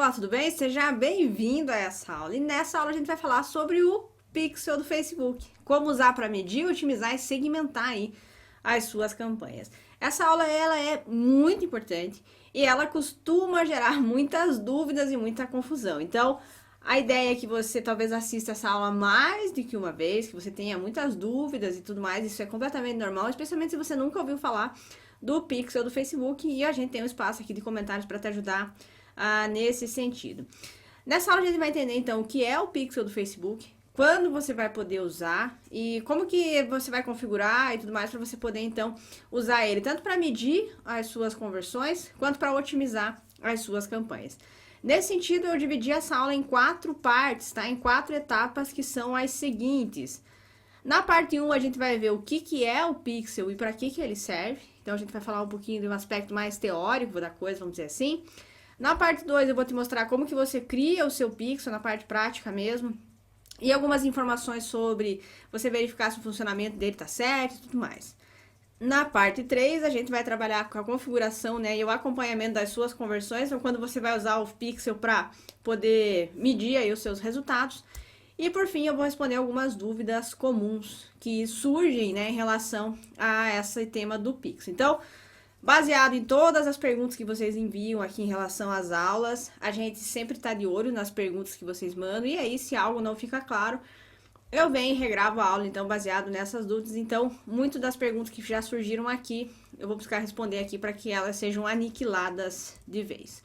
Olá, tudo bem? Seja bem-vindo a essa aula. E nessa aula a gente vai falar sobre o pixel do Facebook. Como usar para medir, otimizar e segmentar aí as suas campanhas. Essa aula ela é muito importante e ela costuma gerar muitas dúvidas e muita confusão. Então, a ideia é que você talvez assista essa aula mais do que uma vez, que você tenha muitas dúvidas e tudo mais. Isso é completamente normal, especialmente se você nunca ouviu falar do pixel do Facebook, e a gente tem um espaço aqui de comentários para te ajudar nesse sentido. Nessa aula a gente vai entender então o que é o pixel do Facebook, quando você vai poder usar e como que você vai configurar e tudo mais para você poder então usar ele tanto para medir as suas conversões quanto para otimizar as suas campanhas. Nesse sentido, eu dividi essa aula em 4 partes, tá? Em 4 etapas que são as seguintes. Na parte 1, a gente vai ver o que é o pixel e para que ele serve. Então, a gente vai falar um pouquinho de um aspecto mais teórico da coisa, vamos dizer assim. Na parte 2, eu vou te mostrar como que você cria o seu pixel, na parte prática mesmo. E algumas informações sobre você verificar se o funcionamento dele está certo e tudo mais. Na parte 3, a gente vai trabalhar com a configuração, né, e o acompanhamento das suas conversões, então quando você vai usar o pixel para poder medir aí os seus resultados. E por fim, eu vou responder algumas dúvidas comuns que surgem, né, em relação a esse tema do pixel. Então, baseado em todas as perguntas que vocês enviam aqui em relação às aulas, a gente sempre está de olho nas perguntas que vocês mandam, e aí se algo não fica claro, eu venho e regravo a aula, então, baseado nessas dúvidas. Então, muito das perguntas que já surgiram aqui, eu vou buscar responder aqui para que elas sejam aniquiladas de vez.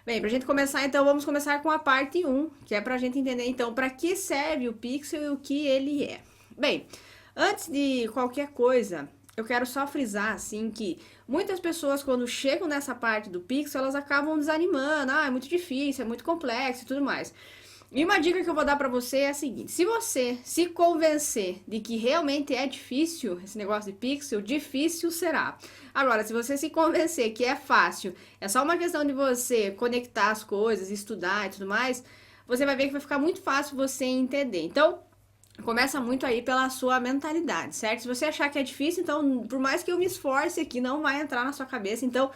Bem, pra gente começar, então, vamos começar com a parte 1, que é pra gente entender, então, para que serve o pixel e o que ele é. Bem, antes de qualquer coisa, eu quero só frisar, assim, que muitas pessoas, quando chegam nessa parte do pixel, elas acabam desanimando. Ah, é muito difícil, é muito complexo e tudo mais. E uma dica que eu vou dar pra você é a seguinte: se você se convencer de que realmente é difícil esse negócio de pixel, difícil será. Agora, se você se convencer que é fácil, é só uma questão de você conectar as coisas, estudar e tudo mais, você vai ver que vai ficar muito fácil você entender. Então, começa muito aí pela sua mentalidade, certo? Se você achar que é difícil, então, por mais que eu me esforce aqui, não vai entrar na sua cabeça. Então,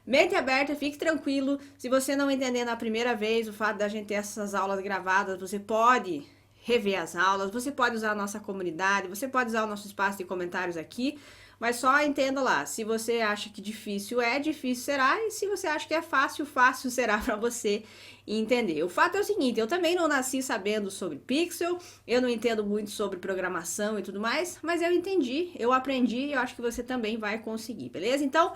mente aberta, fique tranquilo. Se você não entender na primeira vez o fato da gente ter essas aulas gravadas, você pode rever as aulas, você pode usar a nossa comunidade, você pode usar o nosso espaço de comentários aqui, mas só entenda lá, se você acha que difícil é, difícil será, e se você acha que é fácil, fácil será para você entender. O fato é o seguinte: eu também não nasci sabendo sobre pixel, eu não entendo muito sobre programação e tudo mais, mas eu entendi, eu aprendi e eu acho que você também vai conseguir, beleza? Então,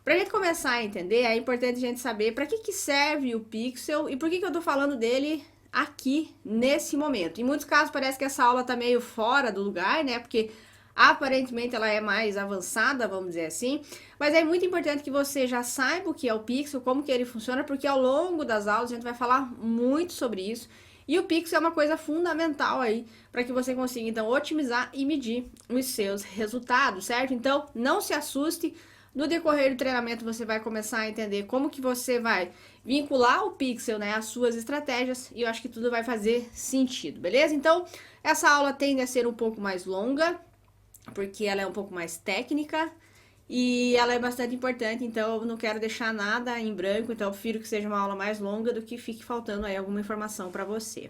pra gente começar a entender, é importante a gente saber para que serve o pixel e por que eu tô falando dele aqui, nesse momento. Em muitos casos parece que essa aula tá meio fora do lugar, né? Porque aparentemente ela é mais avançada, vamos dizer assim. Mas é muito importante que você já saiba o que é o pixel, como que ele funciona, porque ao longo das aulas a gente vai falar muito sobre isso. E o pixel é uma coisa fundamental aí para que você consiga, então, otimizar e medir os seus resultados, certo? Então, não se assuste. No decorrer do treinamento você vai começar a entender como que você vai vincular o pixel, né, às suas estratégias, e eu acho que tudo vai fazer sentido, beleza? Então, essa aula tende a ser um pouco mais longa, porque ela é um pouco mais técnica e ela é bastante importante, então eu não quero deixar nada em branco, então eu prefiro que seja uma aula mais longa do que fique faltando aí alguma informação para você.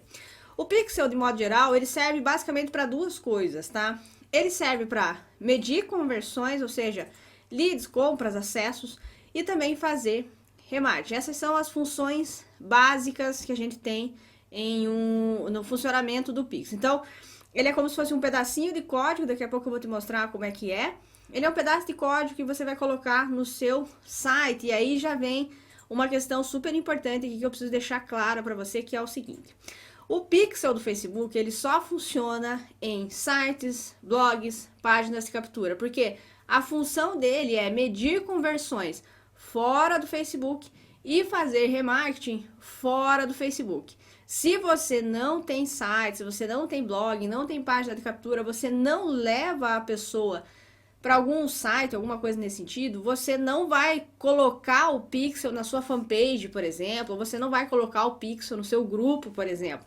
O pixel, de modo geral, ele serve basicamente para duas coisas, tá? Ele serve para medir conversões, ou seja, leads, compras, acessos, e também fazer remarketing. Essas são as funções básicas que a gente tem no funcionamento do pixel. Então, ele é como se fosse um pedacinho de código, daqui a pouco eu vou te mostrar como é que é. Ele é um pedaço de código que você vai colocar no seu site, e aí já vem uma questão super importante aqui que eu preciso deixar claro para você, que é o seguinte: o pixel do Facebook, ele só funciona em sites, blogs, páginas de captura, porque a função dele é medir conversões fora do Facebook e fazer remarketing fora do Facebook. Se você não tem site, se você não tem blog, não tem página de captura, você não leva a pessoa para algum site, alguma coisa nesse sentido, você não vai colocar o pixel na sua fanpage, por exemplo, ou você não vai colocar o pixel no seu grupo, por exemplo.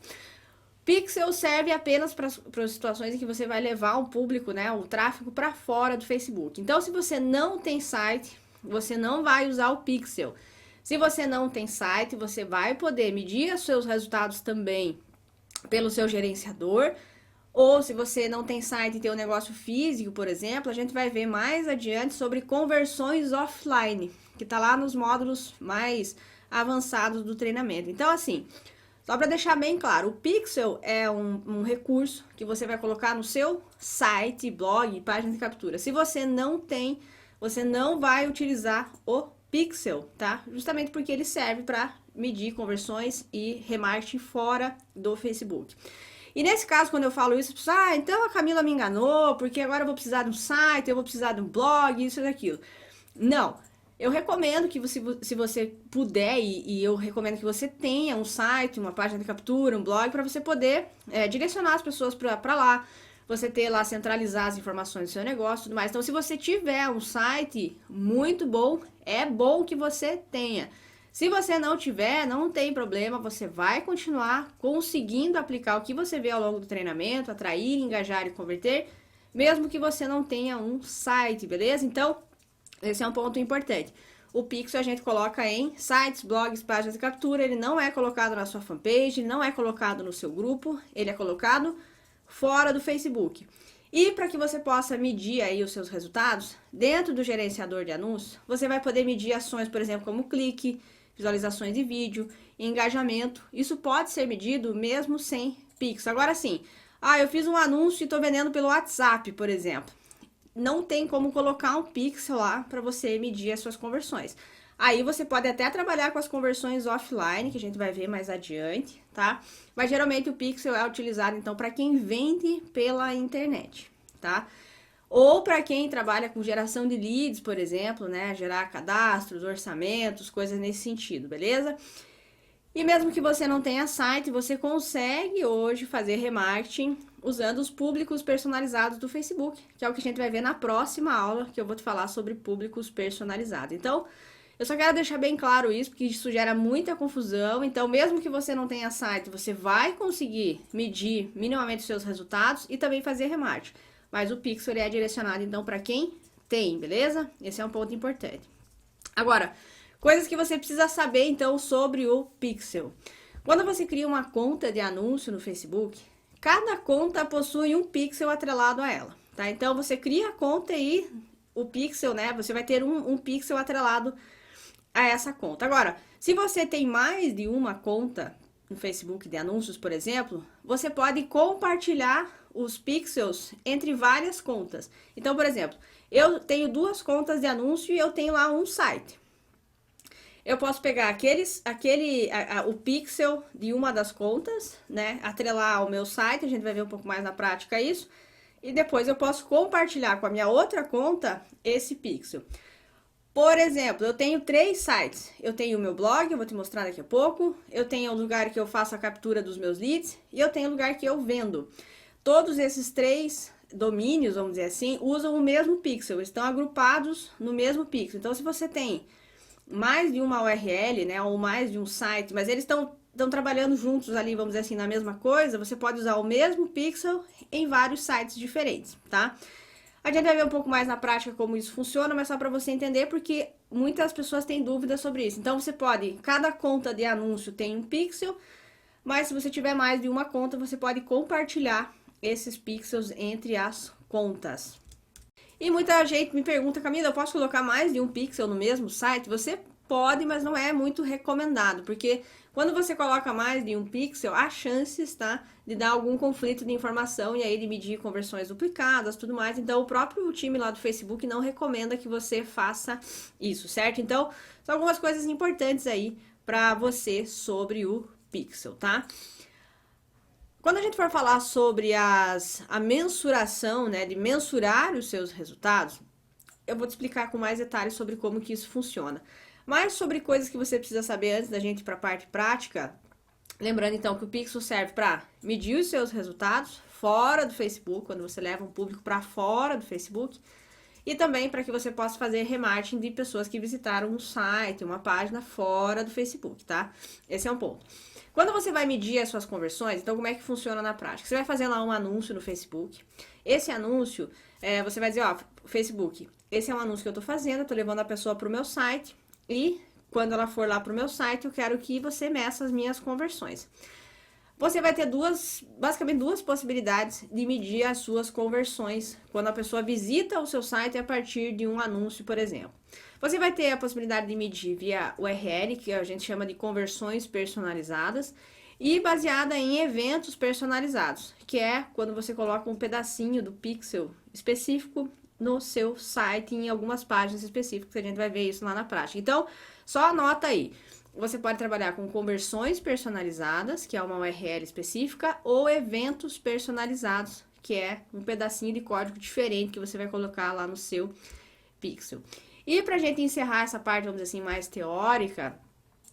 Pixel serve apenas para situações em que você vai levar o público, né, o tráfego para fora do Facebook. Então, se você não tem site, você não vai usar o Pixel. Se você não tem site, você vai poder medir os seus resultados também pelo seu gerenciador. Ou se você não tem site e tem um negócio físico, por exemplo, a gente vai ver mais adiante sobre conversões offline, que está lá nos módulos mais avançados do treinamento. Então, assim, só para deixar bem claro, o Pixel é um recurso que você vai colocar no seu site, blog, página de captura. Se você não tem, você não vai utilizar o Pixel, tá? Justamente porque ele serve para medir conversões e remarketing fora do Facebook. E nesse caso, quando eu falo isso, pessoas, então a Camila me enganou, porque agora eu vou precisar de um site, eu vou precisar de um blog, isso e aquilo. Não. Eu recomendo que se você puder, e eu recomendo que você tenha um site, uma página de captura, um blog, para você poder direcionar as pessoas para lá, você ter lá, centralizar as informações do seu negócio e tudo mais. Então, se você tiver um site muito bom, é bom que você tenha. Se você não tiver, não tem problema, você vai continuar conseguindo aplicar o que você vê ao longo do treinamento, atrair, engajar e converter, mesmo que você não tenha um site, beleza? Então, esse é um ponto importante. O Pixel a gente coloca em sites, blogs, páginas de captura, ele não é colocado na sua fanpage, não é colocado no seu grupo, ele é colocado fora do Facebook. E para que você possa medir aí os seus resultados, dentro do gerenciador de anúncios, você vai poder medir ações, por exemplo, como clique, visualizações de vídeo, engajamento. Isso pode ser medido mesmo sem Pixel. Agora sim, eu fiz um anúncio e estou vendendo pelo WhatsApp, por exemplo. Não tem como colocar um Pixel lá para você medir as suas conversões. Aí você pode até trabalhar com as conversões offline, que a gente vai ver mais adiante, tá? Mas geralmente o Pixel é utilizado então para quem vende pela internet, tá? Ou para quem trabalha com geração de leads, por exemplo, né? Gerar cadastros, orçamentos, coisas nesse sentido, beleza? E mesmo que você não tenha site, você consegue hoje fazer remarketing usando os públicos personalizados do Facebook, que é o que a gente vai ver na próxima aula, que eu vou te falar sobre públicos personalizados. Então, eu só quero deixar bem claro isso, porque isso gera muita confusão. Então, mesmo que você não tenha site, você vai conseguir medir minimamente os seus resultados e também fazer remarketing. Mas o Pixel é direcionado, então, para quem tem, beleza? Esse é um ponto importante. Agora, coisas que você precisa saber, então, sobre o Pixel. Quando você cria uma conta de anúncio no Facebook, cada conta possui um pixel atrelado a ela, tá? Então, você cria a conta e o pixel, né? Você vai ter um pixel atrelado a essa conta. Agora, se você tem mais de uma conta no Facebook de anúncios, por exemplo, você pode compartilhar os pixels entre várias contas. Então, por exemplo, eu tenho 2 contas de anúncio e eu tenho lá um site. Eu posso pegar o pixel de uma das contas, né, atrelar ao meu site, a gente vai ver um pouco mais na prática isso, e depois eu posso compartilhar com a minha outra conta esse pixel. Por exemplo, eu tenho 3 sites. Eu tenho o meu blog, eu vou te mostrar daqui a pouco. Eu tenho o lugar que eu faço a captura dos meus leads. E eu tenho o lugar que eu vendo. Todos esses 3 domínios, vamos dizer assim, usam o mesmo pixel. Estão agrupados no mesmo pixel. Então, se você tem mais de uma URL, né, ou mais de um site, mas eles estão trabalhando juntos ali, vamos dizer assim, na mesma coisa, você pode usar o mesmo pixel em vários sites diferentes, tá? A gente vai ver um pouco mais na prática como isso funciona, mas só para você entender, porque muitas pessoas têm dúvidas sobre isso. Então, você pode, cada conta de anúncio tem um pixel, mas se você tiver mais de uma conta, você pode compartilhar esses pixels entre as contas. E muita gente me pergunta, Camila, eu posso colocar mais de um pixel no mesmo site? Você pode, mas não é muito recomendado, porque quando você coloca mais de um pixel, há chances, tá, de dar algum conflito de informação e aí de medir conversões duplicadas, tudo mais. Então, o próprio time lá do Facebook não recomenda que você faça isso, certo? Então, são algumas coisas importantes aí para você sobre o pixel, tá? Quando a gente for falar sobre a mensuração, né, de mensurar os seus resultados, eu vou te explicar com mais detalhes sobre como que isso funciona. Mas sobre coisas que você precisa saber antes da gente ir para a parte prática, lembrando então que o Pixel serve para medir os seus resultados fora do Facebook, quando você leva um público para fora do Facebook, e também para que você possa fazer remarketing de pessoas que visitaram um site, uma página fora do Facebook, tá? Esse é um ponto. Quando você vai medir as suas conversões, então como é que funciona na prática? Você vai fazer lá um anúncio no Facebook. Esse anúncio, você vai dizer, ó, Facebook, esse é um anúncio que eu tô fazendo, eu tô levando a pessoa pro meu site e quando ela for lá para o meu site, eu quero que você meça as minhas conversões. Você vai ter basicamente duas possibilidades de medir as suas conversões quando a pessoa visita o seu site a partir de um anúncio, por exemplo. Você vai ter a possibilidade de medir via URL, que a gente chama de conversões personalizadas, e baseada em eventos personalizados, que é quando você coloca um pedacinho do pixel específico no seu site, em algumas páginas específicas, a gente vai ver isso lá na prática. Então, só anota aí. Você pode trabalhar com conversões personalizadas, que é uma URL específica, ou eventos personalizados, que é um pedacinho de código diferente que você vai colocar lá no seu pixel. E para a gente encerrar essa parte, vamos dizer assim, mais teórica,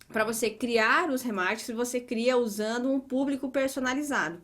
para você criar os remarketing, você cria usando um público personalizado.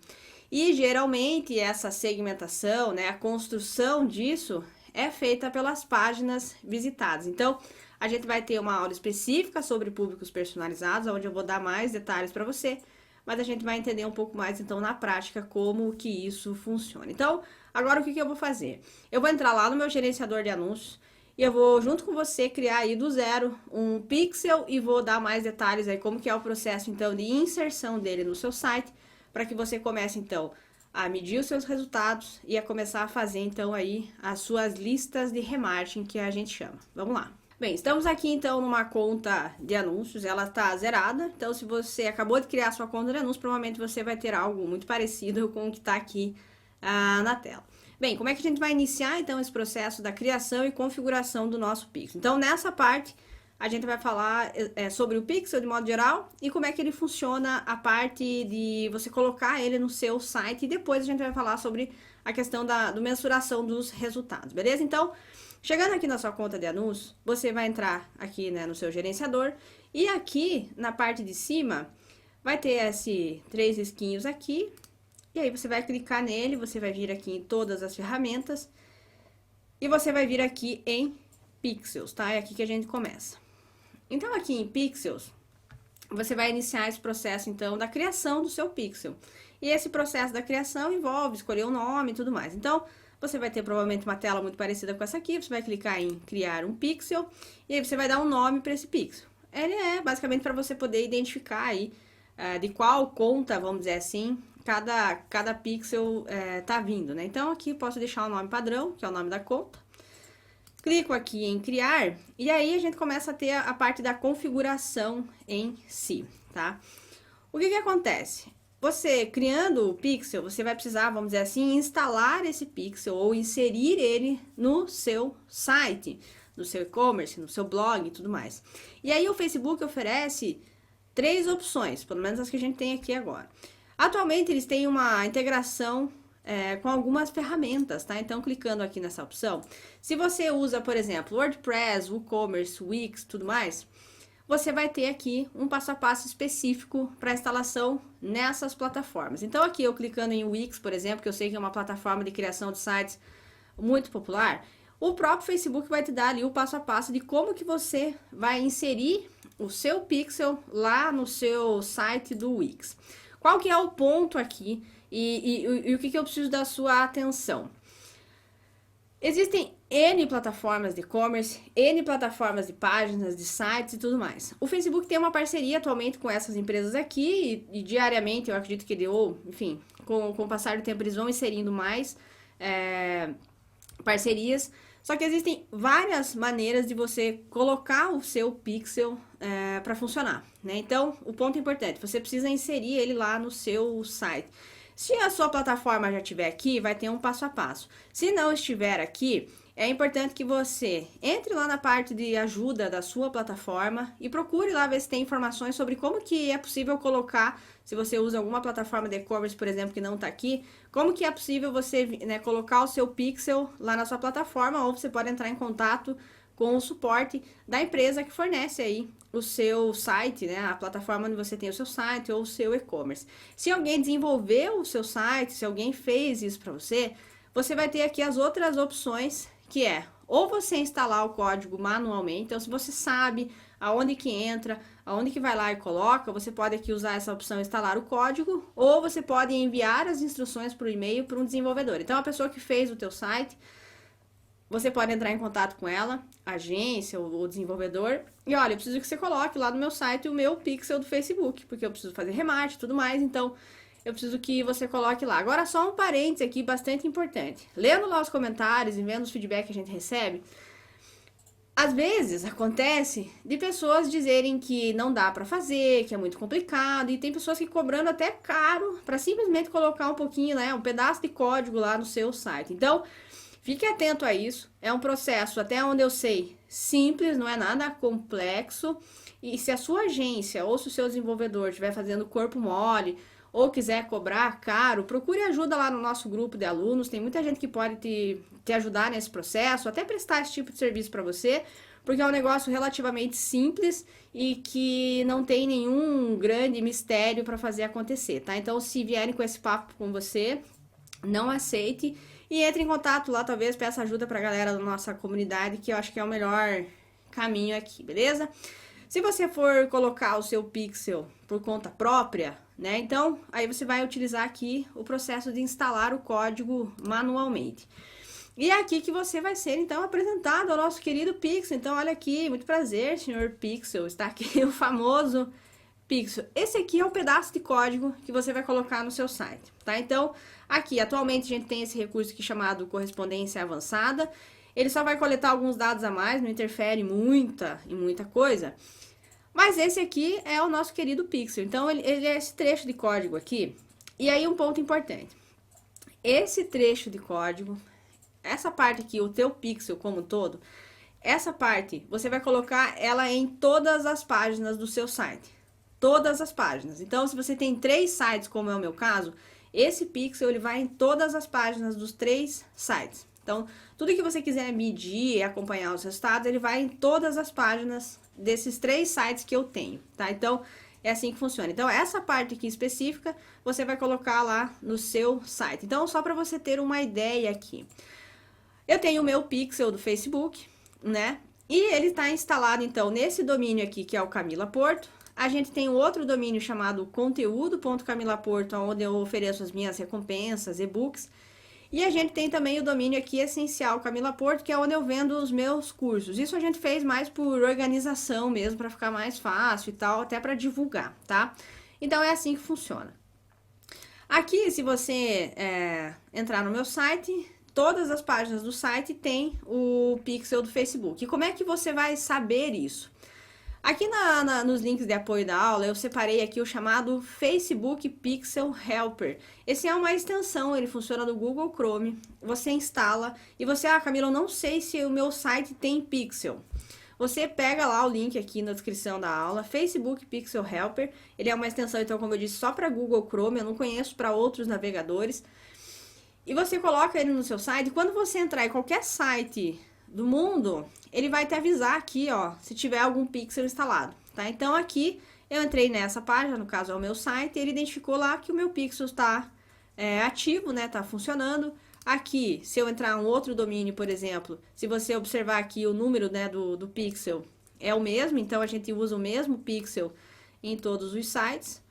E geralmente essa segmentação, né, a construção disso é feita pelas páginas visitadas. Então, a gente vai ter uma aula específica sobre públicos personalizados, onde eu vou dar mais detalhes para você, mas a gente vai entender um pouco mais, então, na prática, como que isso funciona. Então, agora o que eu vou fazer? Eu vou entrar lá no meu gerenciador de anúncios e eu vou, junto com você, criar aí do zero um pixel e vou dar mais detalhes aí, como que é o processo, então, de inserção dele no seu site, para que você comece, então, a medir os seus resultados e a começar a fazer, então, aí as suas listas de remarketing, que a gente chama. Vamos lá. Bem, estamos aqui então numa conta de anúncios, ela está zerada, então se você acabou de criar sua conta de anúncios, provavelmente você vai ter algo muito parecido com o que está aqui na tela. Bem, como é que a gente vai iniciar então esse processo da criação e configuração do nosso pixel? Então nessa parte a gente vai falar sobre o pixel de modo geral e como é que ele funciona a parte de você colocar ele no seu site e depois a gente vai falar sobre a questão da mensuração dos resultados, beleza? Então, chegando aqui na sua conta de anúncios, você vai entrar aqui, né, no seu gerenciador e aqui na parte de cima vai ter esses três risquinhos aqui e aí você vai clicar nele, você vai vir aqui em todas as ferramentas e você vai vir aqui em Pixels, tá? É aqui que a gente começa. Então aqui em Pixels, você vai iniciar esse processo então da criação do seu pixel. E esse processo da criação envolve escolher o nome e tudo mais. Então, você vai ter provavelmente uma tela muito parecida com essa aqui, você vai clicar em criar um pixel, e aí você vai dar um nome para esse pixel. Ele é basicamente para você poder identificar aí de qual conta, vamos dizer assim, cada pixel tá vindo, né? Então aqui posso deixar o nome padrão, que é o nome da conta. Clico aqui em criar, e aí a gente começa a ter a parte da configuração em si, tá? O que acontece? Você criando o pixel, você vai precisar, vamos dizer assim, instalar esse pixel ou inserir ele no seu site, no seu e-commerce, no seu blog e tudo mais. E aí o Facebook oferece três opções, pelo menos as que a gente tem aqui agora. Atualmente eles têm uma integração com algumas ferramentas, tá? Então, clicando aqui nessa opção, se você usa, por exemplo, WordPress, WooCommerce, Wix, tudo mais, você vai ter aqui um passo a passo específico para instalação nessas plataformas. Então aqui eu clicando em Wix, por exemplo, que eu sei que é uma plataforma de criação de sites muito popular, o próprio Facebook vai te dar ali o passo a passo de como que você vai inserir o seu pixel lá no seu site do Wix. Qual que é o ponto aqui e o que eu preciso da sua atenção? Existem N plataformas de e-commerce, N plataformas de páginas, de sites e tudo mais. O Facebook tem uma parceria atualmente com essas empresas aqui e diariamente eu acredito que enfim, com o passar do tempo eles vão inserindo mais parcerias. Só que existem várias maneiras de você colocar o seu pixel para funcionar, né? Então, o ponto importante, você precisa inserir ele lá no seu site. Se a sua plataforma já estiver aqui, vai ter um passo a passo. Se não estiver aqui, é importante que você entre lá na parte de ajuda da sua plataforma e procure lá ver se tem informações sobre como que é possível colocar, se você usa alguma plataforma de e-commerce, por exemplo, que não está aqui, como que é possível você colocar o seu pixel lá na sua plataforma, ou você pode entrar em contato com o suporte da empresa que fornece aí o seu site, né, a plataforma onde você tem o seu site ou o seu e-commerce. Se alguém desenvolveu o seu site, se alguém fez isso para você, você vai ter aqui as outras opções, que é ou você instalar o código manualmente, então se você sabe aonde que entra, aonde que vai lá e coloca, você pode aqui usar essa opção instalar o código, ou você pode enviar as instruções por e-mail para um desenvolvedor. Então a pessoa que fez o teu site, você pode entrar em contato com ela, a agência ou o desenvolvedor, e olha, eu preciso que você coloque lá no meu site o meu pixel do Facebook, porque eu preciso fazer remarketing e tudo mais, então eu preciso que você coloque lá. Agora, só um parênteses aqui bastante importante. Lendo lá os comentários e vendo os feedbacks que a gente recebe, às vezes acontece de pessoas dizerem que não dá para fazer, que é muito complicado, e tem pessoas que cobrando até caro para simplesmente colocar um pouquinho, né, um pedaço de código lá no seu site. Então, fique atento a isso. É um processo, até onde eu sei, simples, não é nada complexo. E se a sua agência ou se o seu desenvolvedor estiver fazendo corpo mole ou quiser cobrar caro, procure ajuda lá no nosso grupo de alunos. Tem muita gente que pode te ajudar nesse processo, até prestar esse tipo de serviço para você, porque é um negócio relativamente simples e que não tem nenhum grande mistério para fazer acontecer, tá? Então, se vierem com esse papo com você, não aceite e entre em contato lá, talvez peça ajuda pra galera da nossa comunidade, que eu acho que é o melhor caminho aqui, beleza? Se você for colocar o seu pixel por conta própria, né, então aí você vai utilizar aqui o processo de instalar o código manualmente. E é aqui que você vai ser, então, apresentado ao nosso querido Pixel. Então, olha aqui, muito prazer, senhor Pixel, está aqui o famoso Pixel. Esse aqui é um pedaço de código que você vai colocar no seu site, tá? Então, aqui, atualmente, a gente tem esse recurso aqui chamado correspondência avançada. Ele só vai coletar alguns dados a mais, não interfere em muita coisa. Mas esse aqui é o nosso querido Pixel. Então, ele é esse trecho de código aqui. E aí, um ponto importante. Esse trecho de código, essa parte aqui, o teu Pixel como um todo, essa parte, você vai colocar ela em todas as páginas do seu site. Todas as páginas. Então, se você tem 3 sites, como é o meu caso, esse pixel ele vai em todas as páginas dos 3 sites. Então, tudo que você quiser medir e acompanhar os resultados, ele vai em todas as páginas desses 3 sites que eu tenho, tá? Então, é assim que funciona. Então, essa parte aqui específica, você vai colocar lá no seu site. Então, só para você ter uma ideia aqui. Eu tenho o meu pixel do Facebook, né? E ele está instalado, então, nesse domínio aqui, que é o Camila Porto. A gente tem um outro domínio chamado conteúdo.camilaporto, onde eu ofereço as minhas recompensas, e-books. E a gente tem também o domínio aqui essencial Camila Porto, que é onde eu vendo os meus cursos. Isso a gente fez mais por organização mesmo, para ficar mais fácil e tal, até para divulgar, tá? Então é assim que funciona. Aqui, se você entrar no meu site, todas as páginas do site tem o pixel do Facebook. E como é que você vai saber isso? Aqui nos links de apoio da aula, eu separei aqui o chamado Facebook Pixel Helper. Esse é uma extensão, ele funciona no Google Chrome. Você instala e você, Camila, eu não sei se o meu site tem pixel. Você pega lá o link aqui na descrição da aula, Facebook Pixel Helper. Ele é uma extensão, então, como eu disse, só para Google Chrome, eu não conheço para outros navegadores. E você coloca ele no seu site, e quando você entrar em qualquer site do mundo, ele vai te avisar aqui, ó, se tiver algum pixel instalado, tá? Então, aqui, eu entrei nessa página, no caso é o meu site, e ele identificou lá que o meu pixel está ativo, né, tá funcionando. Aqui, se eu entrar em um outro domínio, por exemplo, se você observar aqui o número, né, do pixel é o mesmo, então a gente usa o mesmo pixel em todos os sites.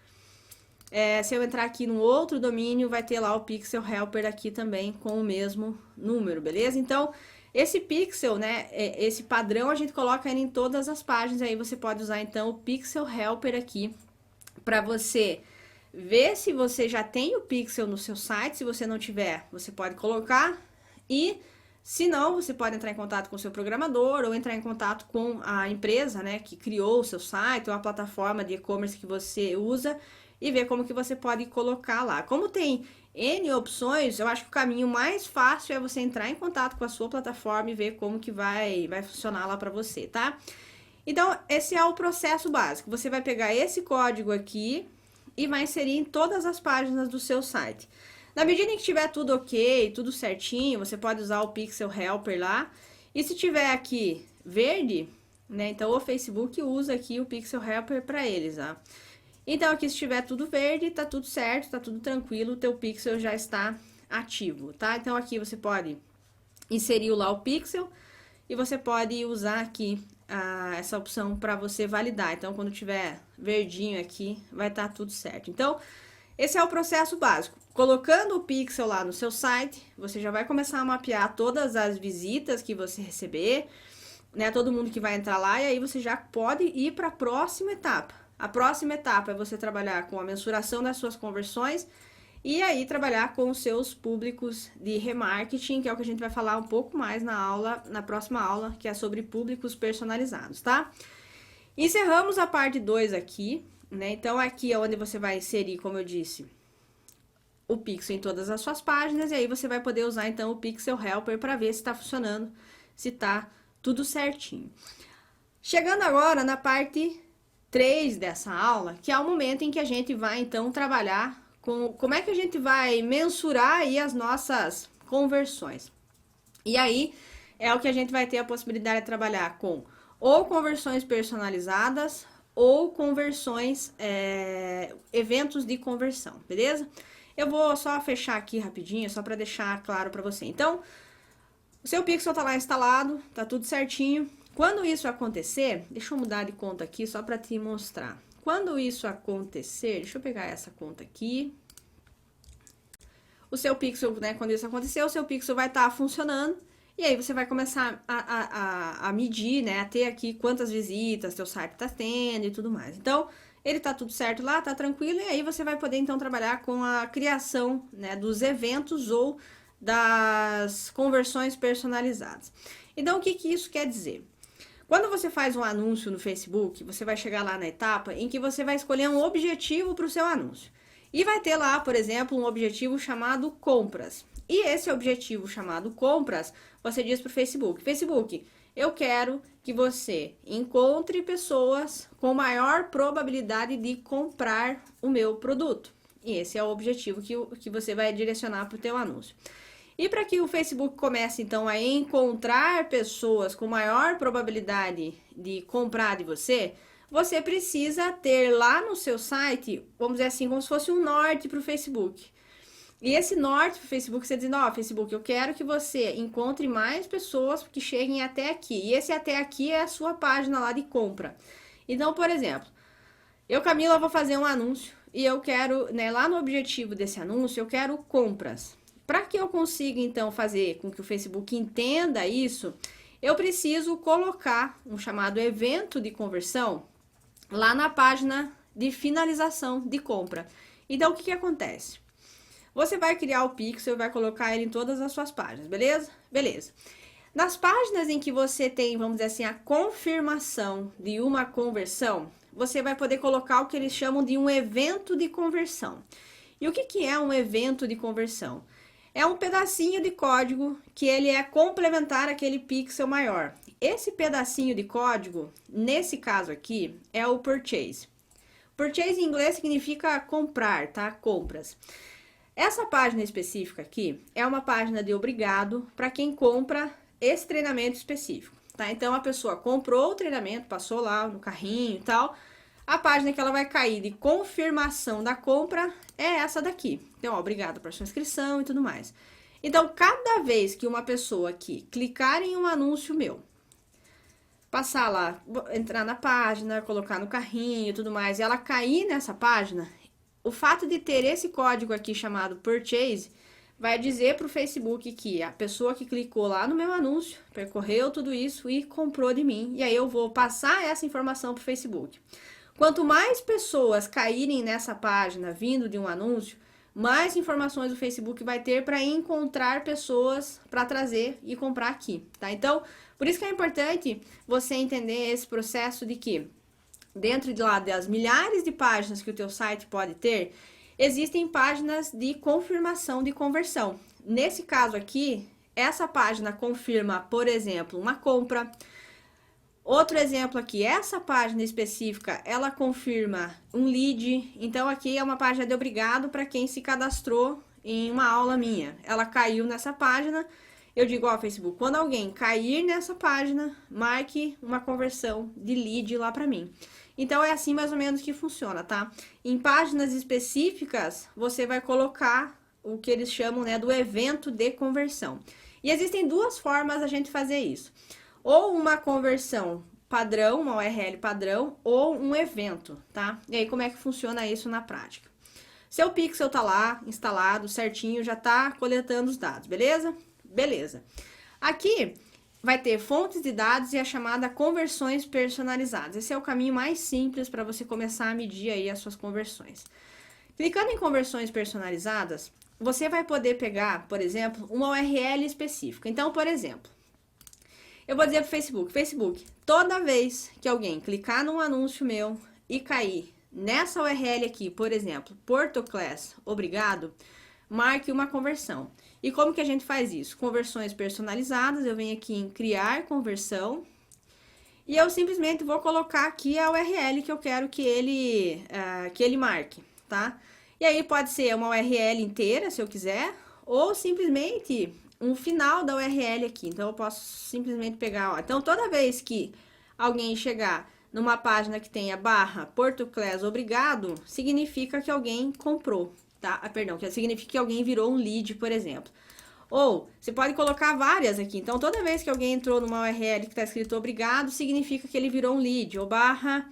Se eu entrar aqui no outro domínio, vai ter lá o Pixel Helper aqui também com o mesmo número, beleza? Então, esse pixel, né, esse padrão a gente coloca ele em todas as páginas, aí você pode usar então o Pixel Helper aqui para você ver se você já tem o pixel no seu site. Se você não tiver, você pode colocar, e se não, você pode entrar em contato com o seu programador ou entrar em contato com a empresa, né, que criou o seu site ou a plataforma de e-commerce que você usa e ver como que você pode colocar lá. Como tem N opções, eu acho que o caminho mais fácil é você entrar em contato com a sua plataforma e ver como que vai funcionar lá para você, tá? Então, esse é o processo básico. Você vai pegar esse código aqui e vai inserir em todas as páginas do seu site. Na medida em que tiver tudo ok, tudo certinho, você pode usar o Pixel Helper lá. E se tiver aqui verde, né, então o Facebook usa aqui o Pixel Helper para eles, tá? Então, aqui se estiver tudo verde, tá tudo certo, tá tudo tranquilo, o teu pixel já está ativo, tá? Então, aqui você pode inserir lá o pixel e você pode usar aqui essa opção para você validar. Então, quando tiver verdinho aqui, vai estar tudo certo. Então, Esse é o processo básico. Colocando o pixel lá no seu site, você já vai começar a mapear todas as visitas que você receber, né? Todo mundo que vai entrar lá, e aí você já pode ir para a próxima etapa. A próxima etapa é você trabalhar com a mensuração das suas conversões e aí trabalhar com os seus públicos de remarketing, que é o que a gente vai falar um pouco mais na aula, na próxima aula, que é sobre públicos personalizados, tá? Encerramos a parte 2 aqui, né? Então aqui é onde você vai inserir, como eu disse, o pixel em todas as suas páginas, e aí você vai poder usar então o Pixel Helper para ver se está funcionando, se está tudo certinho. Chegando agora na parte 3 dessa aula, que é o momento em que a gente vai então trabalhar com como é que a gente vai mensurar aí as nossas conversões. E aí é o que a gente vai ter a possibilidade de trabalhar com ou conversões personalizadas ou conversões, eventos de conversão, beleza? Eu vou só fechar aqui rapidinho, só para deixar claro para você. Então, o seu Pixel tá lá instalado, tá tudo certinho. Quando isso acontecer, deixa eu mudar de conta aqui só para te mostrar. Quando isso acontecer, deixa eu pegar essa conta aqui. O seu Pixel, né, quando isso acontecer, o seu Pixel vai estar funcionando. E aí você vai começar a medir, né, a ter aqui quantas visitas teu site tá tendo e tudo mais. Então, ele tá tudo certo lá, tá tranquilo, e aí você vai poder então trabalhar com a criação, né, dos eventos ou das conversões personalizadas. Então, o que que isso quer dizer? Quando você faz um anúncio no Facebook, você vai chegar lá na etapa em que você vai escolher um objetivo para o seu anúncio. E vai ter lá, por exemplo, um objetivo chamado compras. E esse objetivo chamado compras, você diz para o Facebook: Facebook, eu quero que você encontre pessoas com maior probabilidade de comprar o meu produto. E esse é o objetivo que você vai direcionar para o teu anúncio. E para que o Facebook comece, então, a encontrar pessoas com maior probabilidade de comprar de você, você precisa ter lá no seu site, vamos dizer assim, como se fosse um norte para o Facebook. E esse norte para o Facebook, você dizendo, ó, Facebook, eu quero que você encontre mais pessoas que cheguem até aqui. E esse até aqui é a sua página lá de compra. Então, por exemplo, eu, Camila, vou fazer um anúncio e eu quero, né, lá no objetivo desse anúncio, eu quero compras. Para que eu consiga, então, fazer com que o Facebook entenda isso, eu preciso colocar um chamado evento de conversão lá na página de finalização de compra. Então, o que acontece? Você vai criar o pixel e vai colocar ele em todas as suas páginas, beleza? Beleza. Nas páginas em que você tem, vamos dizer assim, a confirmação de uma conversão, você vai poder colocar o que eles chamam de um evento de conversão. E o que é um evento de conversão? É um pedacinho de código que ele é complementar àquele pixel maior. Esse pedacinho de código, nesse caso aqui, é o purchase. Purchase em inglês significa comprar, tá? Compras. Essa página específica aqui é uma página de obrigado para quem compra esse treinamento específico, tá? Então a pessoa comprou o treinamento, passou lá no carrinho e tal. A página que ela vai cair de confirmação da compra é essa daqui. Então, ó, obrigado por sua inscrição e tudo mais. Então, cada vez que uma pessoa aqui clicar em um anúncio meu, passar lá, entrar na página, colocar no carrinho e tudo mais, e ela cair nessa página, o fato de ter esse código aqui chamado purchase vai dizer para o Facebook que a pessoa que clicou lá no meu anúncio, percorreu tudo isso e comprou de mim. E aí eu vou passar essa informação para o Facebook. Quanto mais pessoas caírem nessa página vindo de um anúncio, mais informações o Facebook vai ter para encontrar pessoas para trazer e comprar aqui, tá? Então, por isso que é importante você entender esse processo de que dentro de lá das milhares de páginas que o teu site pode ter, existem páginas de confirmação de conversão. Nesse caso aqui, essa página confirma, por exemplo, uma compra. Outro exemplo aqui, essa página específica, ela confirma um lead. Então, aqui é uma página de obrigado para quem se cadastrou em uma aula minha. Ela caiu nessa página. Eu digo, ó, Facebook, quando alguém cair nessa página, marque uma conversão de lead lá para mim. Então, é assim mais ou menos que funciona, tá? Em páginas específicas, você vai colocar o que eles chamam, né, do evento de conversão. E existem duas formas a gente fazer isso. Ou uma conversão padrão, uma URL padrão, ou um evento, tá? E aí, como é que funciona isso na prática? Seu Pixel tá lá, instalado, certinho, já tá coletando os dados, beleza? Beleza. Aqui vai ter fontes de dados e a chamada conversões personalizadas. Esse é o caminho mais simples para você começar a medir aí as suas conversões. Clicando em conversões personalizadas, você vai poder pegar, por exemplo, uma URL específica. Então, por exemplo, eu vou dizer para o Facebook, toda vez que alguém clicar num anúncio meu e cair nessa URL aqui, por exemplo, PortoClass, obrigado, marque uma conversão. E como que a gente faz isso? Conversões personalizadas, eu venho aqui em criar conversão e eu simplesmente vou colocar aqui a URL que eu quero que ele marque, tá? E aí pode ser uma URL inteira, se eu quiser, ou simplesmente um final da URL aqui. Então, eu posso simplesmente pegar, ó. Então, toda vez que alguém chegar numa página que tenha barra PortoClass obrigado, significa que alguém comprou, tá? Perdão, que significa que alguém virou um lead, por exemplo. Ou, você pode colocar várias aqui. Então, toda vez que alguém entrou numa URL que está escrito obrigado, significa que ele virou um lead, ou barra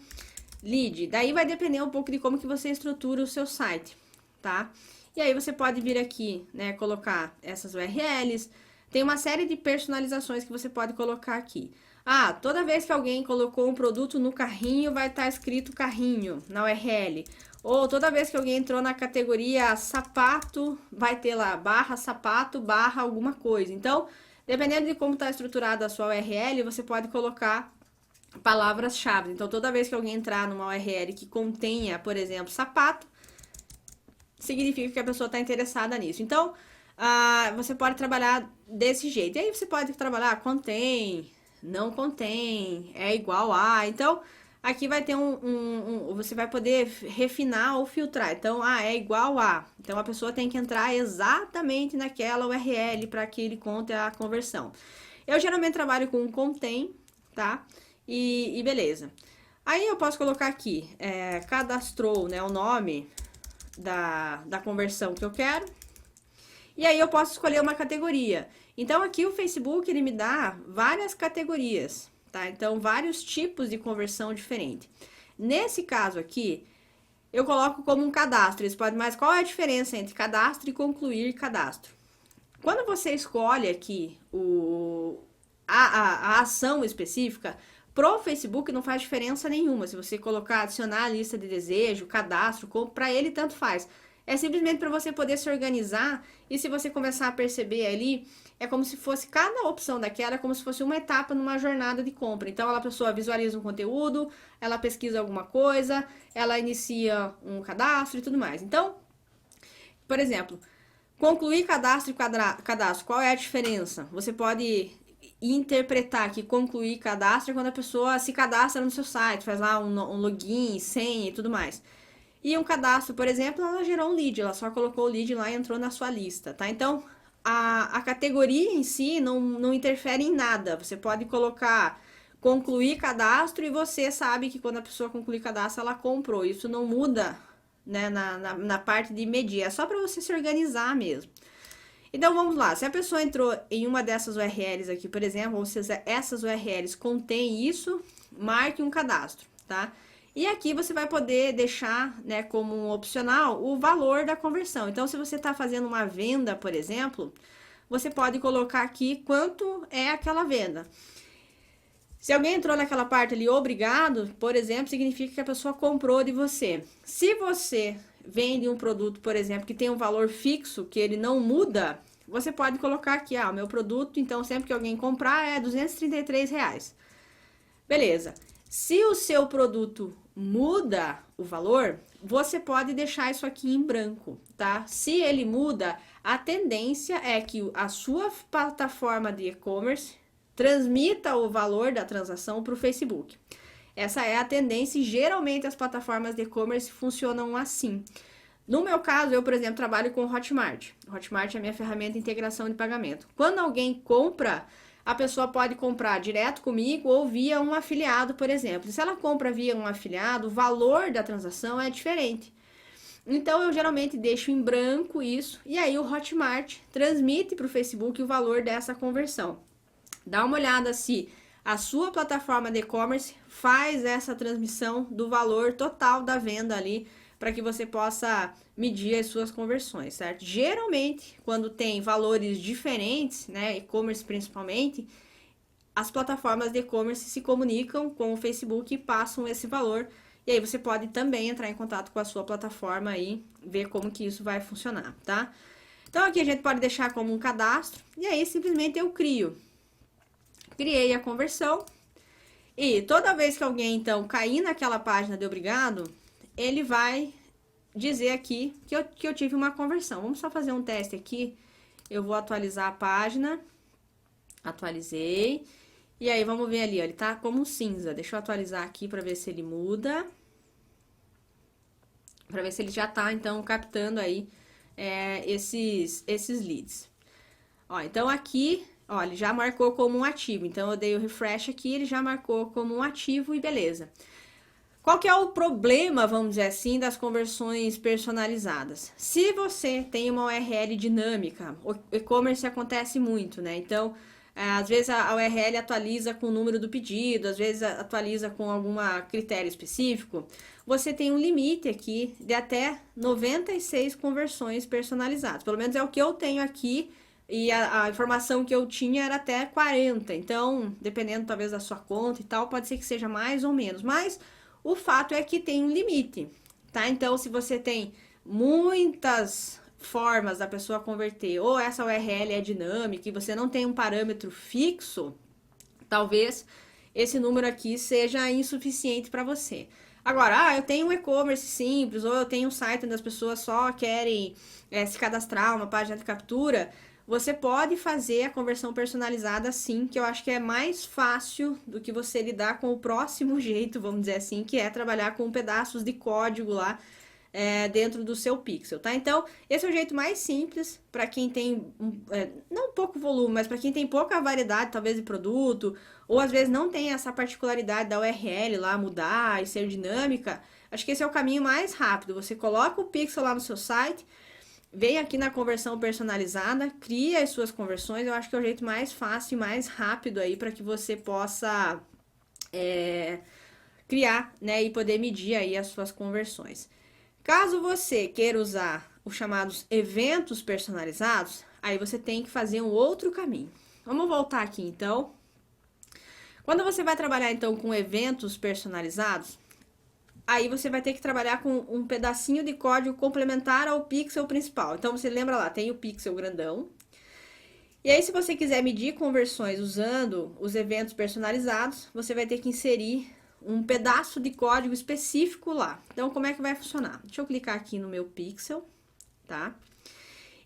lead. Daí vai depender um pouco de como que você estrutura o seu site, tá? E aí você pode vir aqui, né, colocar essas URLs. Tem uma série de personalizações que você pode colocar aqui. Ah, toda vez que alguém colocou um produto no carrinho, vai estar escrito carrinho na URL. Ou toda vez que alguém entrou na categoria sapato, vai ter lá barra sapato, barra alguma coisa. Então, dependendo de como está estruturada a sua URL, você pode colocar palavras-chave. Então, toda vez que alguém entrar numa URL que contenha, por exemplo, sapato, significa que a pessoa está interessada nisso. Então, você pode trabalhar desse jeito. E aí você pode trabalhar contém, não contém, é igual a. Então, aqui vai ter você vai poder refinar ou filtrar. Então, é igual a. Então, a pessoa tem que entrar exatamente naquela URL para que ele conte a conversão. Eu geralmente trabalho com contém, tá? E beleza. Aí eu posso colocar aqui, cadastrou, né, o nome da conversão que eu quero. E aí eu posso escolher uma categoria. Então aqui o Facebook ele me dá várias categorias, tá? Então vários tipos de conversão diferente. Nesse caso aqui, eu coloco como um cadastro. Eles podem, mas qual é a diferença entre cadastro e concluir cadastro? Quando você escolhe aqui a ação específica, pro Facebook não faz diferença nenhuma. Se você colocar, adicionar a lista de desejo, cadastro, para ele tanto faz. É simplesmente para você poder se organizar e se você começar a perceber ali, é como se fosse cada opção daquela, é como se fosse uma etapa numa jornada de compra. Então, a pessoa visualiza um conteúdo, ela pesquisa alguma coisa, ela inicia um cadastro e tudo mais. Então, por exemplo, concluir cadastro e cadastro, qual é a diferença? Você pode interpretar que concluir cadastro é quando a pessoa se cadastra no seu site, faz lá um login, senha e tudo mais. E um cadastro, por exemplo, ela gerou um lead, ela só colocou o lead lá e entrou na sua lista, tá? Então, a categoria em si não interfere em nada. Você pode colocar concluir cadastro e você sabe que quando a pessoa concluir cadastro, ela comprou. Isso não muda, né, na parte de medir, é só para você se organizar mesmo. Então, vamos lá. Se a pessoa entrou em uma dessas URLs aqui, por exemplo, ou se essas URLs contêm isso, marque um cadastro, tá? E aqui você vai poder deixar, né, como um opcional o valor da conversão. Então, se você está fazendo uma venda, por exemplo, você pode colocar aqui quanto é aquela venda. Se alguém entrou naquela parte ali, obrigado, por exemplo, significa que a pessoa comprou de você. Se você vende um produto, por exemplo, que tem um valor fixo, que ele não muda, você pode colocar aqui, o meu produto, então sempre que alguém comprar é R$233. Beleza. Se o seu produto muda o valor, você pode deixar isso aqui em branco, tá? Se ele muda, a tendência é que a sua plataforma de e-commerce transmita o valor da transação para o Facebook. Essa é a tendência e geralmente as plataformas de e-commerce funcionam assim. No meu caso, eu, por exemplo, trabalho com Hotmart. Hotmart é a minha ferramenta de integração de pagamento. Quando alguém compra, a pessoa pode comprar direto comigo ou via um afiliado, por exemplo. Se ela compra via um afiliado, o valor da transação é diferente. Então, eu geralmente deixo em branco isso e aí o Hotmart transmite para o Facebook o valor dessa conversão. Dá uma olhada se a sua plataforma de e-commerce faz essa transmissão do valor total da venda ali para que você possa medir as suas conversões, certo? Geralmente, quando tem valores diferentes, né, e-commerce principalmente, as plataformas de e-commerce se comunicam com o Facebook e passam esse valor. E aí você pode também entrar em contato com a sua plataforma e ver como que isso vai funcionar, tá? Então aqui a gente pode deixar como um cadastro e aí simplesmente eu criei a conversão e toda vez que alguém então cair naquela página de obrigado, ele vai dizer aqui que eu tive uma conversão. Vamos só fazer um teste aqui. Eu vou atualizar a página. Atualizei. E aí, vamos ver ali, ó, ele tá como cinza. Deixa eu atualizar aqui para ver se ele muda. Para ver se ele já tá, então, captando aí esses leads. Ó, então aqui, ó, ele já marcou como um ativo. Então, eu dei o refresh aqui, ele já marcou como um ativo e beleza. Qual que é o problema, vamos dizer assim, das conversões personalizadas? Se você tem uma URL dinâmica, o e-commerce acontece muito, né? Então, às vezes a URL atualiza com o número do pedido, às vezes atualiza com algum critério específico. Você tem um limite aqui de até 96 conversões personalizadas. Pelo menos é o que eu tenho aqui e a informação que eu tinha era até 40. Então, dependendo talvez da sua conta e tal, pode ser que seja mais ou menos. Mas o fato é que tem um limite, tá? Então, se você tem muitas formas da pessoa converter, ou essa URL é dinâmica e você não tem um parâmetro fixo, talvez esse número aqui seja insuficiente para você. Agora, eu tenho um e-commerce simples, ou eu tenho um site onde as pessoas só querem se cadastrar, uma página de captura, você pode fazer a conversão personalizada sim, que eu acho que é mais fácil do que você lidar com o próximo jeito, vamos dizer assim, que é trabalhar com pedaços de código lá dentro do seu pixel, tá? Então, esse é o jeito mais simples para quem tem, não pouco volume, mas para quem tem pouca variedade, talvez, de produto, ou às vezes não tem essa particularidade da URL lá mudar e ser dinâmica. Acho que esse é o caminho mais rápido. Você coloca o pixel lá no seu site, vem aqui na conversão personalizada, cria as suas conversões. Eu acho que é o jeito mais fácil e mais rápido aí para que você possa criar, né, e poder medir aí as suas conversões. Caso você queira usar os chamados eventos personalizados, aí você tem que fazer um outro caminho. Vamos voltar aqui então. Quando você vai trabalhar então com eventos personalizados, aí você vai ter que trabalhar com um pedacinho de código complementar ao pixel principal. Então você lembra lá, tem o pixel grandão. E aí, se você quiser medir conversões usando os eventos personalizados, você vai ter que inserir um pedaço de código específico lá. Então, como é que vai funcionar? Deixa eu clicar aqui no meu pixel, tá?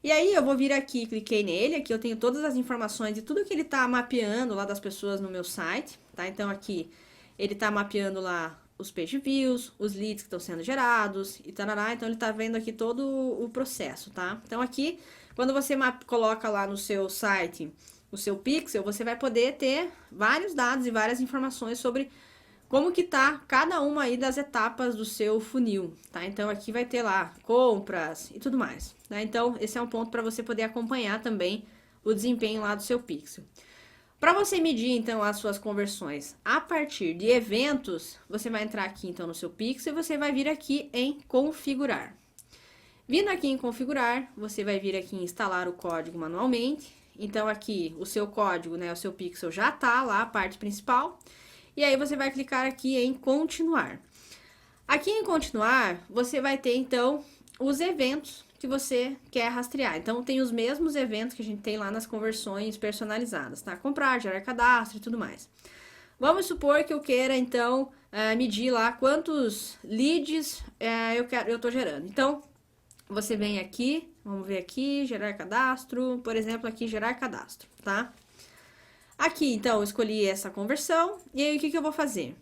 E aí, eu vou vir aqui, cliquei nele, aqui eu tenho todas as informações de tudo que ele tá mapeando lá das pessoas no meu site, tá? Então, aqui, ele tá mapeando lá os page views, os leads que estão sendo gerados e tarará. Então, ele tá vendo aqui todo o processo, tá? Então, aqui, quando você coloca lá no seu site o seu pixel, você vai poder ter vários dados e várias informações sobre como que tá cada uma aí das etapas do seu funil, tá? Então, aqui vai ter lá compras e tudo mais, né? Então, esse é um ponto para você poder acompanhar também o desempenho lá do seu pixel. Para você medir, então, as suas conversões a partir de eventos, você vai entrar aqui, então, no seu pixel e você vai vir aqui em configurar. Vindo aqui em configurar, você vai vir aqui em instalar o código manualmente. Então, aqui, o seu código, né, o seu pixel já tá lá, a parte principal. E aí, você vai clicar aqui em continuar. Aqui em continuar, você vai ter, então, os eventos que você quer rastrear. Então, tem os mesmos eventos que a gente tem lá nas conversões personalizadas, tá? Comprar, gerar cadastro e tudo mais. Vamos supor que eu queira, então, medir lá quantos leads eu tô gerando. Então, você vem aqui, vamos ver aqui, gerar cadastro, por exemplo, aqui, gerar cadastro, tá? Aqui, então, eu escolhi essa conversão, e aí, o que eu vou fazer?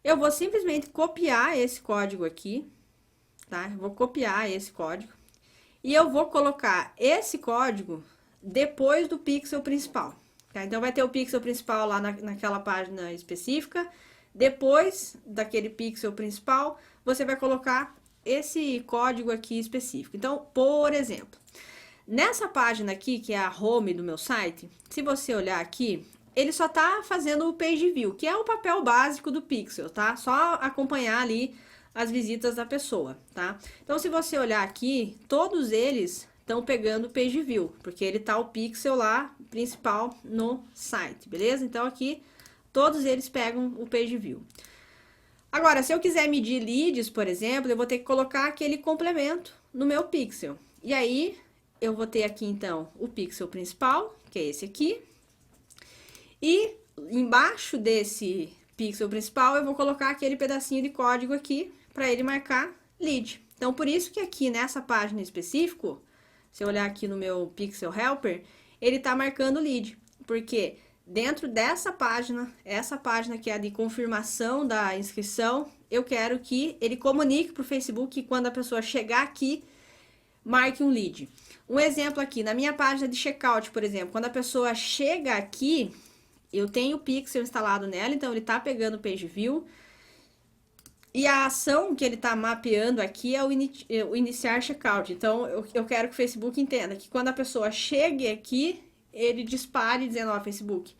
Eu vou simplesmente copiar esse código aqui, tá? Eu vou copiar esse código, e eu vou colocar esse código depois do pixel principal, tá? Então, vai ter o pixel principal lá naquela página específica, depois daquele pixel principal, você vai colocar esse código aqui específico. Então, por exemplo, nessa página aqui, que é a home do meu site, se você olhar aqui, ele só tá fazendo o page view, que é o papel básico do pixel, tá? Só acompanhar ali as visitas da pessoa, tá? Então, se você olhar aqui, todos eles estão pegando o page view, porque ele tá o pixel lá principal no site, beleza? Então, aqui, todos eles pegam o page view. Agora, se eu quiser medir leads, por exemplo, eu vou ter que colocar aquele complemento no meu pixel. E aí, eu vou ter aqui, então, o pixel principal, que é esse aqui. E embaixo desse pixel principal, eu vou colocar aquele pedacinho de código aqui para ele marcar lead. Então, por isso que aqui nessa página específica, se eu olhar aqui no meu Pixel Helper, ele está marcando lead. Porque dentro dessa página, essa página que é a de confirmação da inscrição, eu quero que ele comunique para o Facebook que quando a pessoa chegar aqui, marque um lead. Um exemplo aqui, na minha página de checkout, por exemplo, quando a pessoa chega aqui, eu tenho o Pixel instalado nela, então ele tá pegando o page view. E a ação que ele tá mapeando aqui é o iniciar checkout. Então, eu quero que o Facebook entenda que quando a pessoa chegue aqui, ele dispare dizendo, ó, Facebook,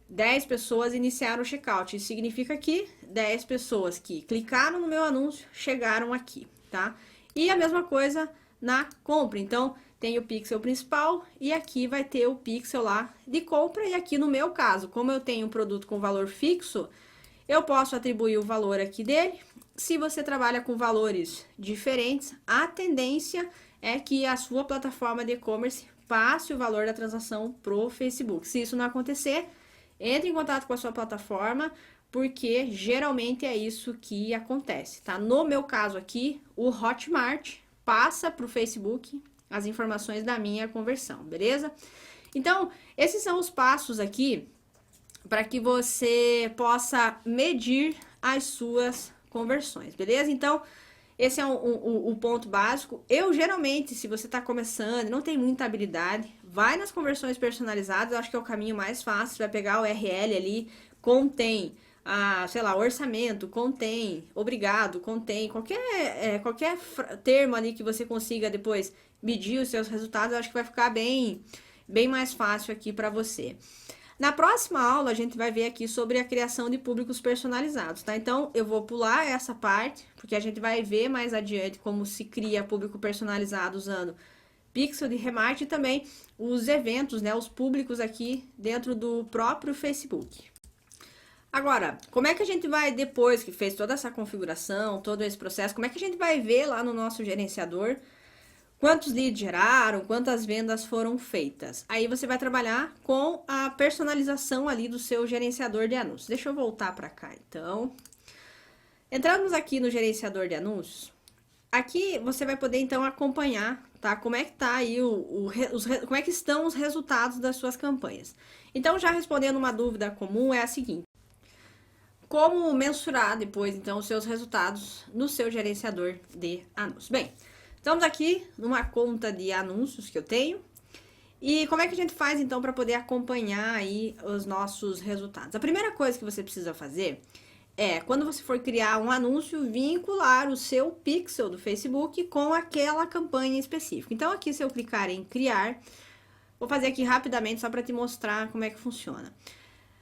10 pessoas iniciaram o checkout. Isso significa que 10 pessoas que clicaram no meu anúncio chegaram aqui, tá? E a mesma coisa na compra. Então, tem o pixel principal e aqui vai ter o pixel lá de compra. E aqui no meu caso, como eu tenho um produto com valor fixo, eu posso atribuir o valor aqui dele. Se você trabalha com valores diferentes, a tendência é que a sua plataforma de e-commerce passe o valor da transação pro Facebook. Se isso não acontecer, entre em contato com a sua plataforma, porque geralmente é isso que acontece, tá? No meu caso aqui, o Hotmart passa para o Facebook as informações da minha conversão, beleza? Então, esses são os passos aqui para que você possa medir as suas conversões, beleza? Então, esse é o ponto básico. Eu, geralmente, se você está começando e não tem muita habilidade, vai nas conversões personalizadas, eu acho que é o caminho mais fácil. Você vai pegar o URL ali, contém, sei lá, orçamento, contém, obrigado, contém, qualquer termo ali que você consiga depois medir os seus resultados, eu acho que vai ficar bem mais fácil aqui para você. Na próxima aula, a gente vai ver aqui sobre a criação de públicos personalizados, tá? Então, eu vou pular essa parte, porque a gente vai ver mais adiante como se cria público personalizado usando Pixel de Remarketing e também os eventos, né? Os públicos aqui dentro do próprio Facebook. Agora, como é que a gente vai, depois que fez toda essa configuração, todo esse processo, como é que a gente vai ver lá no nosso gerenciador quantos leads geraram, quantas vendas foram feitas? Aí você vai trabalhar com a personalização ali do seu gerenciador de anúncios. Deixa eu voltar para cá, então. Entramos aqui no gerenciador de anúncios. Aqui você vai poder, então, acompanhar, tá? Como é que tá aí como é que estão os resultados das suas campanhas. Então, já respondendo uma dúvida comum, é a seguinte. Como mensurar depois, então, os seus resultados no seu gerenciador de anúncios? Bem, estamos aqui numa conta de anúncios que eu tenho. E como é que a gente faz, então, para poder acompanhar aí os nossos resultados? A primeira coisa que você precisa fazer é, quando você for criar um anúncio, vincular o seu pixel do Facebook com aquela campanha específica. Então, aqui, se eu clicar em criar, vou fazer aqui rapidamente só para te mostrar como é que funciona.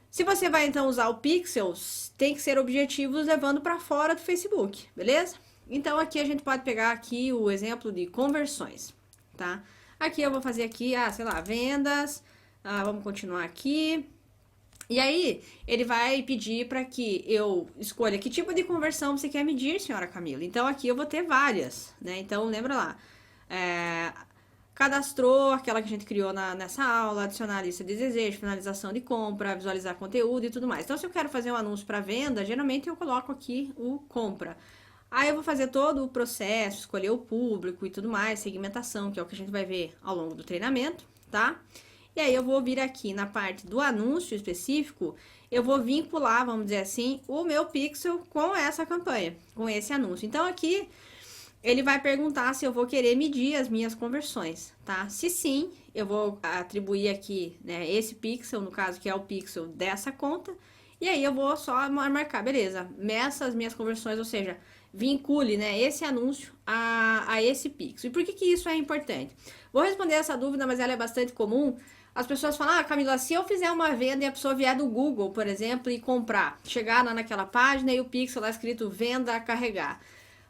Se você vai, então, usar o pixel, tem que ser objetivos levando para fora do Facebook, beleza? Então, aqui a gente pode pegar aqui o exemplo de conversões, tá? Aqui eu vou fazer aqui, sei lá, vendas, vamos continuar aqui. E aí, ele vai pedir para que eu escolha que tipo de conversão você quer medir, senhora Camila. Então, aqui eu vou ter várias, né? Então, lembra lá, cadastrou aquela que a gente criou nessa aula, adicionar a lista de desejos, finalização de compra, visualizar conteúdo e tudo mais. Então, se eu quero fazer um anúncio para venda, geralmente eu coloco aqui o compra. Aí eu vou fazer todo o processo, escolher o público e tudo mais, segmentação, que é o que a gente vai ver ao longo do treinamento, tá? E aí eu vou vir aqui na parte do anúncio específico, eu vou vincular, vamos dizer assim, o meu pixel com essa campanha, com esse anúncio. Então aqui ele vai perguntar se eu vou querer medir as minhas conversões, tá? Se sim, eu vou atribuir aqui, né, esse pixel, no caso que é o pixel dessa conta, e aí eu vou só marcar, beleza, meça as minhas conversões, ou seja, vincule, né, esse anúncio a esse pixel. E por que que isso é importante? Vou responder essa dúvida, mas ela é bastante comum. As pessoas falam, ah, Camila, se eu fizer uma venda e a pessoa vier do Google, por exemplo, e comprar, chegar lá naquela página e o pixel lá escrito venda a carregar,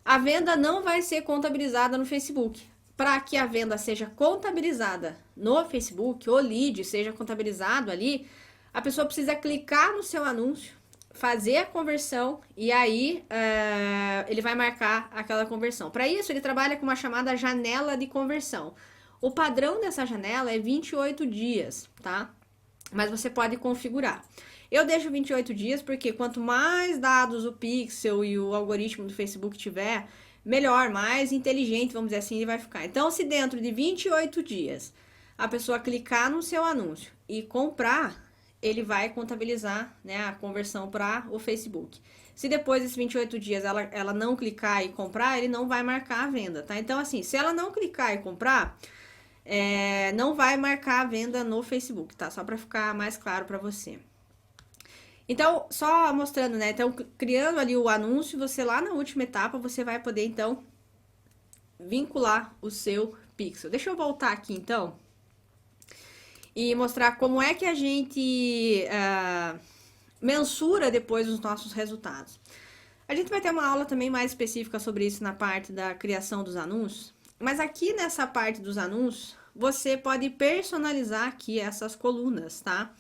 a venda não vai ser contabilizada no Facebook. Para que a venda seja contabilizada no Facebook, o lead seja contabilizado ali, a pessoa precisa clicar no seu anúncio, fazer a conversão e aí ele vai marcar aquela conversão. Para isso, ele trabalha com uma chamada janela de conversão. O padrão dessa janela é 28 dias, tá? Mas você pode configurar. Eu deixo 28 dias porque quanto mais dados o pixel e o algoritmo do Facebook tiver, melhor, mais inteligente, vamos dizer assim, ele vai ficar. Então, se dentro de 28 dias a pessoa clicar no seu anúncio e comprar, ele vai contabilizar, né, a conversão para o Facebook. Se depois desses 28 dias ela não clicar e comprar, ele não vai marcar a venda, tá? Então, assim, se ela não clicar e comprar, não vai marcar a venda no Facebook, tá? Só para ficar mais claro para você. Então, só mostrando, né? Então, criando ali o anúncio, você lá na última etapa, você vai poder, então, vincular o seu pixel. Deixa eu voltar aqui, então, e mostrar como é que a gente mensura depois os nossos resultados. A gente vai ter uma aula também mais específica sobre isso na parte da criação dos anúncios, mas aqui nessa parte dos anúncios, você pode personalizar aqui essas colunas, tá?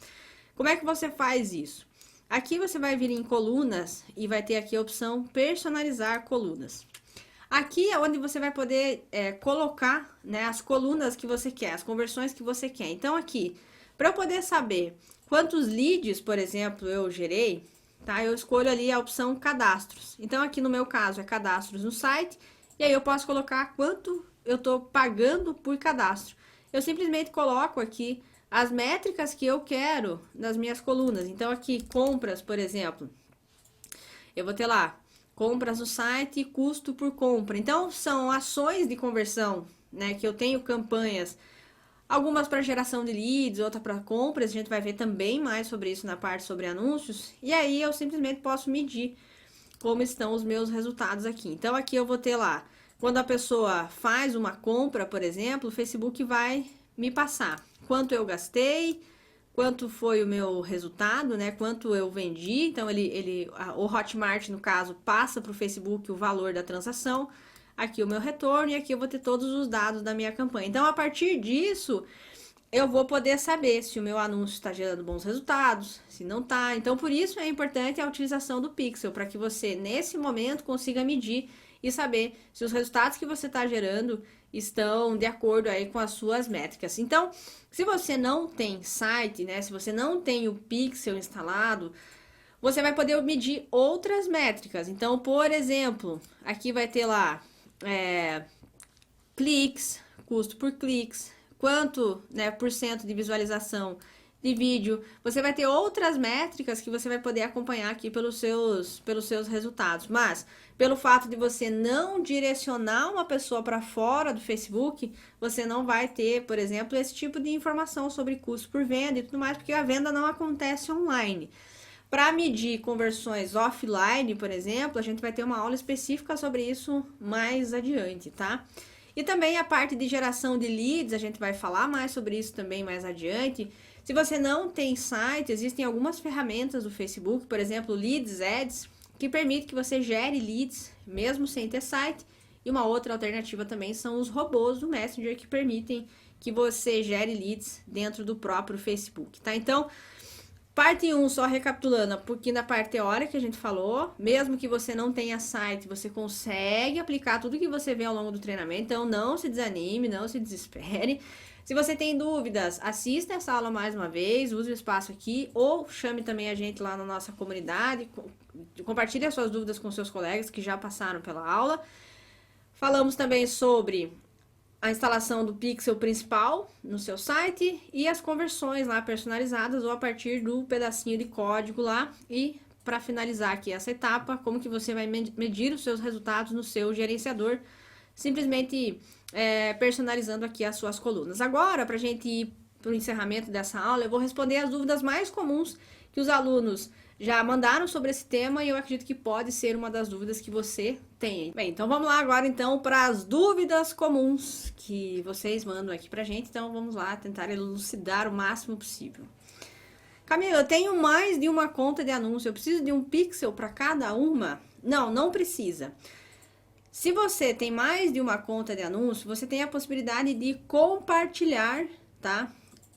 Como é que você faz isso? Aqui você vai vir em colunas e vai ter aqui a opção personalizar colunas. Aqui é onde você vai poder colocar, né, as colunas que você quer, as conversões que você quer. Então aqui, para eu poder saber quantos leads, por exemplo, eu gerei, tá? Eu escolho ali a opção cadastros. Então aqui no meu caso é cadastros no site, e aí eu posso colocar quanto eu tô pagando por cadastro. Eu simplesmente coloco aqui as métricas que eu quero nas minhas colunas. Então aqui compras, por exemplo, eu vou ter lá compras no site e custo por compra. Então são ações de conversão, né, que eu tenho campanhas, algumas para geração de leads, outra para compras. A gente vai ver também mais sobre isso na parte sobre anúncios. E aí eu simplesmente posso medir como estão os meus resultados aqui. Então aqui eu vou ter lá, quando a pessoa faz uma compra, por exemplo, o Facebook vai me passar quanto eu gastei, quanto foi o meu resultado, né? Quanto eu vendi. Então o Hotmart, no caso, passa para o Facebook o valor da transação. Aqui o meu retorno e aqui eu vou ter todos os dados da minha campanha. Então, a partir disso, eu vou poder saber se o meu anúncio está gerando bons resultados, se não está. Então, por isso é importante a utilização do Pixel, para que você, nesse momento, consiga medir e saber se os resultados que você está gerando estão de acordo aí com as suas métricas. Então, se você não tem site, né, se você não tem o Pixel instalado, você vai poder medir outras métricas. Então, por exemplo, aqui vai ter lá cliques, custo por cliques, quanto, né, por cento de visualização de vídeo. Você vai ter outras métricas que você vai poder acompanhar aqui pelos seus resultados. Mas, pelo fato de você não direcionar uma pessoa para fora do Facebook, você não vai ter, por exemplo, esse tipo de informação sobre custo por venda e tudo mais, porque a venda não acontece online. Para medir conversões offline, por exemplo, a gente vai ter uma aula específica sobre isso mais adiante, tá? E também a parte de geração de leads, a gente vai falar mais sobre isso também mais adiante. Se você não tem site, existem algumas ferramentas do Facebook, por exemplo, Leads Ads, que permite que você gere leads mesmo sem ter site. E uma outra alternativa também são os robôs do Messenger, que permitem que você gere leads dentro do próprio Facebook, tá? Então, parte 1, só recapitulando, um pouquinho da parte teórica que a gente falou, mesmo que você não tenha site, você consegue aplicar tudo que você vê ao longo do treinamento, então não se desanime, não se desespere. Se você tem dúvidas, assista essa aula mais uma vez, use o espaço aqui, ou chame também a gente lá na nossa comunidade, compartilhe as suas dúvidas com seus colegas que já passaram pela aula. Falamos também sobre a instalação do pixel principal no seu site e as conversões lá personalizadas ou a partir do pedacinho de código lá. E para finalizar aqui essa etapa, como que você vai medir os seus resultados no seu gerenciador, simplesmente personalizando aqui as suas colunas. Agora, para a gente ir para o encerramento dessa aula, eu vou responder as dúvidas mais comuns que os alunos já mandaram sobre esse tema e eu acredito que pode ser uma das dúvidas que você tem. Bem, então vamos lá agora então para as dúvidas comuns que vocês mandam aqui pra gente. Então vamos lá tentar elucidar o máximo possível. Camila, eu tenho mais de uma conta de anúncio, eu preciso de um pixel para cada uma? Não, não precisa. Se você tem mais de uma conta de anúncio, você tem a possibilidade de compartilhar, tá?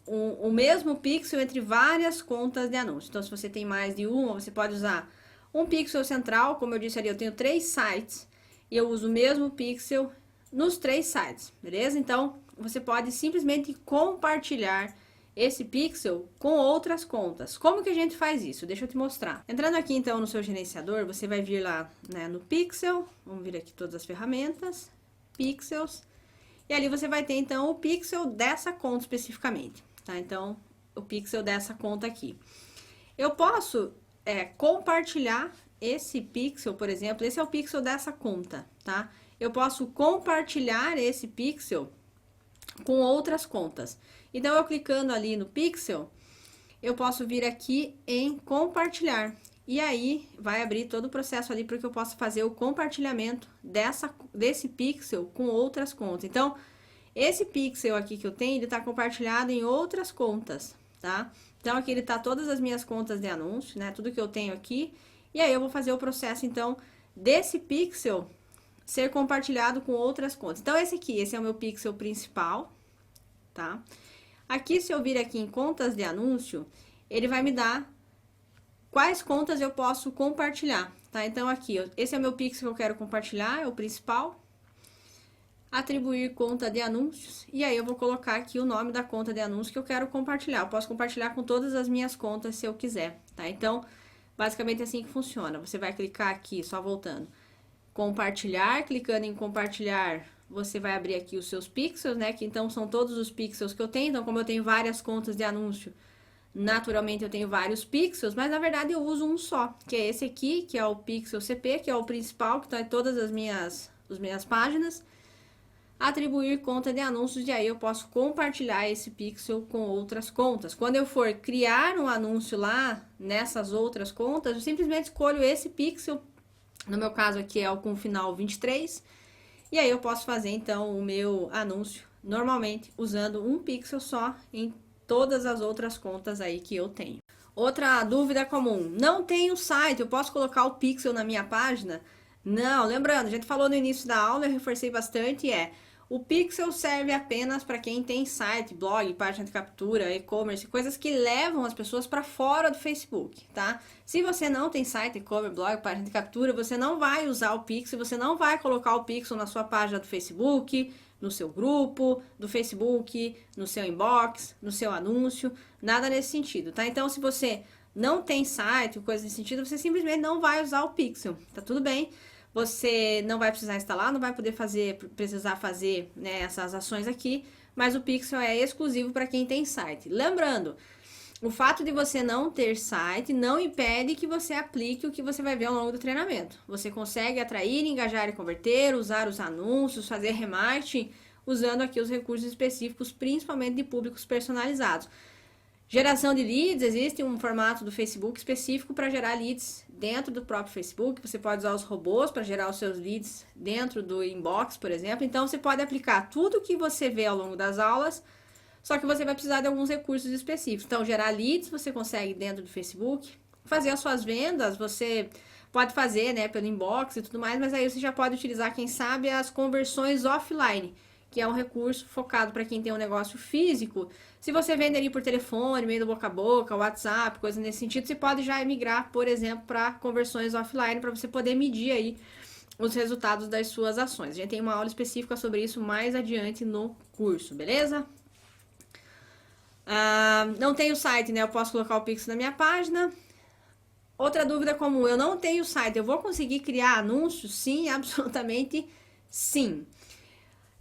O mesmo pixel entre várias contas de anúncio. Então, se você tem mais de uma, você pode usar um pixel central. Como eu disse ali, eu tenho 3 sites e eu uso o mesmo pixel nos 3 sites, beleza? Então, você pode simplesmente compartilhar esse pixel com outras contas. Como que a gente faz isso? Deixa eu te mostrar. Entrando aqui então no seu gerenciador, você vai vir lá, né, no pixel. Vamos vir aqui todas as ferramentas, pixels. E ali você vai ter então o pixel dessa conta especificamente. Tá? Então, o pixel dessa conta aqui. Eu posso compartilhar esse pixel, por exemplo, esse é o pixel dessa conta, tá? Eu posso compartilhar esse pixel com outras contas. Então, eu clicando ali no pixel, eu posso vir aqui em compartilhar. E aí, vai abrir todo o processo ali para que eu possa fazer o compartilhamento desse pixel com outras contas. Então, esse pixel aqui que eu tenho, ele está compartilhado em outras contas, tá? Então, aqui ele tá todas as minhas contas de anúncio, né? Tudo que eu tenho aqui. E aí, eu vou fazer o processo, então, desse pixel ser compartilhado com outras contas. Então, esse é o meu pixel principal, tá? Aqui, se eu vir aqui em contas de anúncio, ele vai me dar quais contas eu posso compartilhar, tá? Então, aqui, esse é o meu pixel que eu quero compartilhar, é o principal. Atribuir conta de anúncios, e aí eu vou colocar aqui o nome da conta de anúncio que eu quero compartilhar. Eu posso compartilhar com todas as minhas contas se eu quiser, tá? Então, basicamente é assim que funciona. Você vai clicar aqui, só voltando, compartilhar, clicando em compartilhar, você vai abrir aqui os seus pixels, né? Que então são todos os pixels que eu tenho. Então, como eu tenho várias contas de anúncio, naturalmente eu tenho vários pixels, mas na verdade eu uso um só, que é esse aqui, que é o pixel CP, que é o principal, que tá em todas as minhas páginas. Atribuir conta de anúncios, e aí eu posso compartilhar esse pixel com outras contas. Quando eu for criar um anúncio lá nessas outras contas, eu simplesmente escolho esse pixel, no meu caso aqui é o com final 23, e aí eu posso fazer então o meu anúncio normalmente usando um pixel só em todas as outras contas aí que eu tenho. Outra dúvida comum, não tenho site, eu posso colocar o pixel na minha página? Não, lembrando, a gente falou no início da aula, eu reforcei bastante, o pixel serve apenas para quem tem site, blog, página de captura, e-commerce, coisas que levam as pessoas para fora do Facebook, tá? Se você não tem site, e-commerce, blog, página de captura, você não vai usar o pixel, você não vai colocar o pixel na sua página do Facebook, no seu grupo, do Facebook, no seu inbox, no seu anúncio, nada nesse sentido, tá? Então, se você não tem site, coisa nesse sentido, você simplesmente não vai usar o pixel, tá tudo bem? Você não vai precisar instalar, não vai precisar fazer, né, essas ações aqui, mas o pixel é exclusivo para quem tem site. Lembrando, o fato de você não ter site não impede que você aplique o que você vai ver ao longo do treinamento. Você consegue atrair, engajar e converter, usar os anúncios, fazer remarketing, usando aqui os recursos específicos, principalmente de públicos personalizados. Geração de leads, existe um formato do Facebook específico para gerar leads dentro do próprio Facebook. Você pode usar os robôs para gerar os seus leads dentro do inbox, por exemplo. Então, você pode aplicar tudo que você vê ao longo das aulas, só que você vai precisar de alguns recursos específicos. Então, gerar leads você consegue dentro do Facebook. Fazer as suas vendas, você pode fazer, né, pelo inbox e tudo mais, mas aí você já pode utilizar, quem sabe, as conversões offline, que é um recurso focado para quem tem um negócio físico. Se você vende ali por telefone, meio do boca a boca, WhatsApp, coisa nesse sentido, você pode já migrar, por exemplo, para conversões offline, para você poder medir aí os resultados das suas ações. A gente tem uma aula específica sobre isso mais adiante no curso, beleza? Não tenho site, né? Eu posso colocar o pixel na minha página. Outra dúvida comum, eu não tenho site, eu vou conseguir criar anúncios? Sim, absolutamente sim.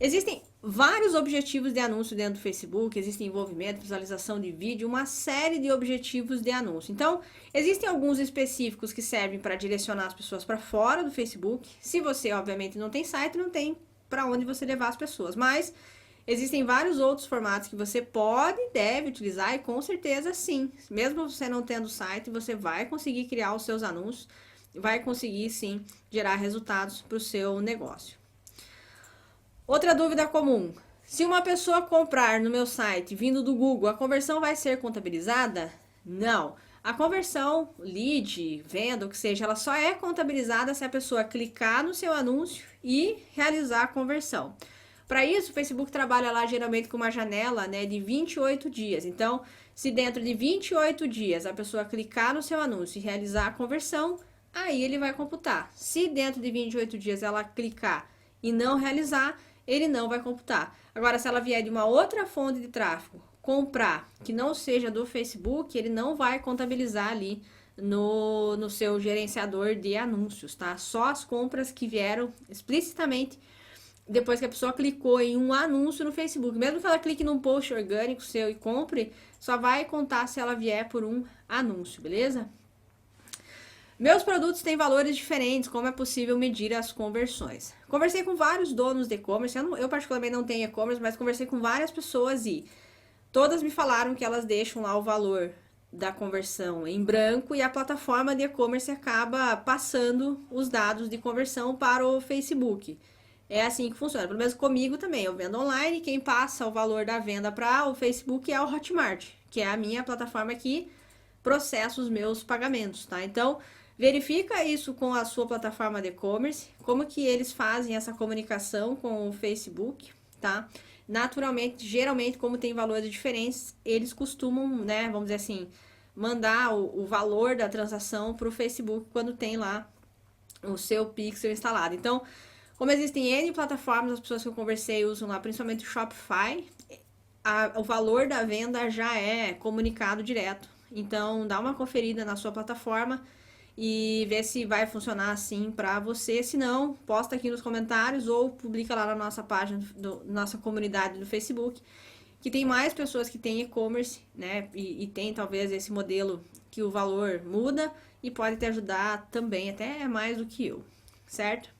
Existem vários objetivos de anúncio dentro do Facebook, existe envolvimento, visualização de vídeo, uma série de objetivos de anúncio. Então, existem alguns específicos que servem para direcionar as pessoas para fora do Facebook. Se você, obviamente, não tem site, não tem para onde você levar as pessoas. Mas Existem vários outros formatos que você pode e deve utilizar, e com certeza sim. Mesmo você não tendo site, você vai conseguir criar os seus anúncios, vai conseguir sim gerar resultados para o seu negócio. Outra dúvida comum: se uma pessoa comprar no meu site vindo do Google, a conversão vai ser contabilizada? Não. A conversão, lead, venda, o que seja, ela só é contabilizada se a pessoa clicar no seu anúncio e realizar a conversão. Para isso, o Facebook trabalha lá geralmente com uma janela, né, de 28 dias. Então, se dentro de 28 dias a pessoa clicar no seu anúncio e realizar a conversão, aí ele vai computar. Se dentro de 28 dias ela clicar e não realizar, ele não vai computar. Agora, se ela vier de uma outra fonte de tráfego, comprar, que não seja do Facebook, ele não vai contabilizar ali no seu gerenciador de anúncios, tá? Só as compras que vieram explicitamente depois que a pessoa clicou em um anúncio no Facebook. Mesmo que ela clique num post orgânico seu e compre, só vai contar se ela vier por um anúncio, beleza? Meus produtos têm valores diferentes, como é possível medir as conversões? Conversei com vários donos de e-commerce, eu particularmente não tenho e-commerce, mas conversei com várias pessoas e todas me falaram que elas deixam lá o valor da conversão em branco e a plataforma de e-commerce acaba passando os dados de conversão para o Facebook. É assim que funciona, pelo menos comigo também. Eu vendo online, quem passa o valor da venda para o Facebook é o Hotmart, que é a minha plataforma que processa os meus pagamentos, tá? Então, verifica isso com a sua plataforma de e-commerce, como que eles fazem essa comunicação com o Facebook, tá? Naturalmente, geralmente, como tem valores diferentes, eles costumam, né, vamos dizer assim, mandar o valor da transação para o Facebook quando tem lá o seu pixel instalado. Então, como existem N plataformas, as pessoas que eu conversei usam lá, principalmente o Shopify, o valor da venda já é comunicado direto. Então, dá uma conferida na sua plataforma e vê se vai funcionar assim para você. Se não, posta aqui nos comentários ou publica lá na nossa página, nossa comunidade do Facebook, que tem mais pessoas que têm e-commerce, né? E tem talvez esse modelo que o valor muda e pode te ajudar também, até mais do que eu, certo?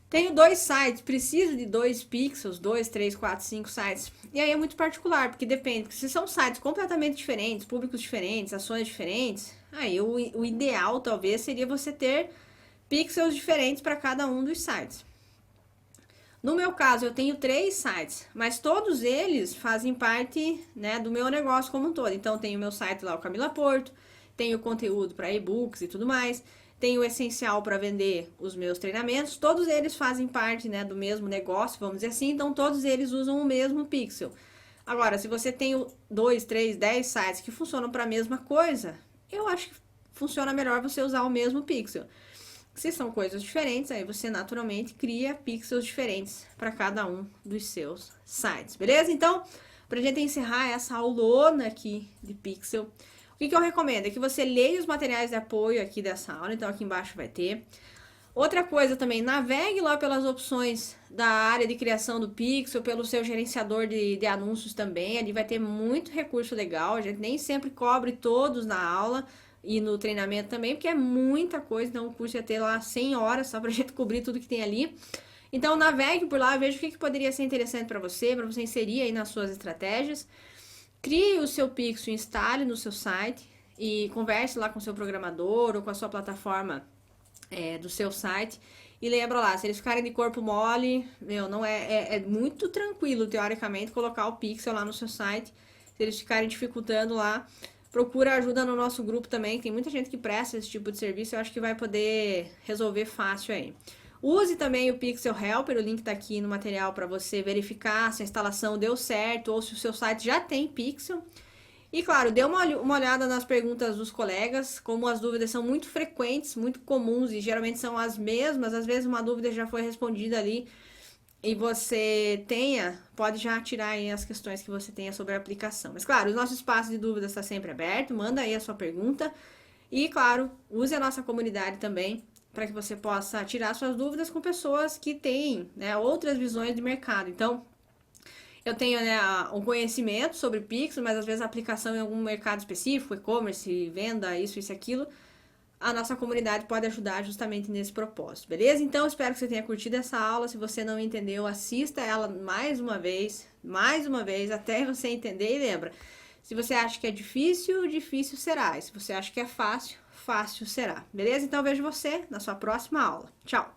Tenho 2 sites, preciso de 2 pixels, 2, 3, 4, 5 sites. E aí é muito particular, porque depende. Se são sites completamente diferentes, públicos diferentes, ações diferentes, aí o ideal talvez seria você ter pixels diferentes para cada um dos sites. No meu caso, eu tenho 3 sites, mas todos eles fazem parte, né, do meu negócio como um todo. Então, tenho o meu site lá, o Camila Porto, tenho conteúdo para e-books e tudo mais, tenho o essencial para vender os meus treinamentos, todos eles fazem parte, né, do mesmo negócio, vamos dizer assim, então todos eles usam o mesmo pixel. Agora, se você tem 2, 3, 10 sites que funcionam para a mesma coisa, eu acho que funciona melhor você usar o mesmo pixel. Se são coisas diferentes, aí você naturalmente cria pixels diferentes para cada um dos seus sites, beleza? Então, para a gente encerrar essa aulona aqui de pixel, o que eu recomendo é que você leia os materiais de apoio aqui dessa aula, então aqui embaixo vai ter. Outra coisa também, navegue lá pelas opções da área de criação do pixel, pelo seu gerenciador de anúncios também, ali vai ter muito recurso legal, a gente nem sempre cobre todos na aula e no treinamento também, porque é muita coisa, então o curso ia ter lá 100 horas só pra gente cobrir tudo que tem ali. Então navegue por lá, veja o que poderia ser interessante para você inserir aí nas suas estratégias. Crie o seu pixel, instale no seu site e converse lá com o seu programador ou com a sua plataforma do seu site. E lembra lá, se eles ficarem de corpo mole, não é muito tranquilo, teoricamente, colocar o pixel lá no seu site. Se eles ficarem dificultando lá, procura ajuda no nosso grupo também. Tem muita gente que presta esse tipo de serviço, eu acho que vai poder resolver fácil aí. Use também o Pixel Helper, o link tá aqui no material para você verificar se a instalação deu certo ou se o seu site já tem Pixel. E claro, dê uma olhada nas perguntas dos colegas, como as dúvidas são muito frequentes, muito comuns e geralmente são as mesmas, às vezes uma dúvida já foi respondida ali e você pode já tirar aí as questões que você tenha sobre a aplicação. Mas claro, o nosso espaço de dúvidas está sempre aberto, manda aí a sua pergunta e claro, use a nossa comunidade também, para que você possa tirar suas dúvidas com pessoas que têm, né, outras visões de mercado. Então, eu tenho, né, um conhecimento sobre Pixel, mas às vezes a aplicação em algum mercado específico, e-commerce, venda, isso, aquilo, a nossa comunidade pode ajudar justamente nesse propósito, beleza? Então, espero que você tenha curtido essa aula. Se você não entendeu, assista ela mais uma vez, até você entender. E lembra, se você acha que é difícil, difícil será. E se você acha que é fácil, fácil será, beleza? Então, vejo você na sua próxima aula. Tchau!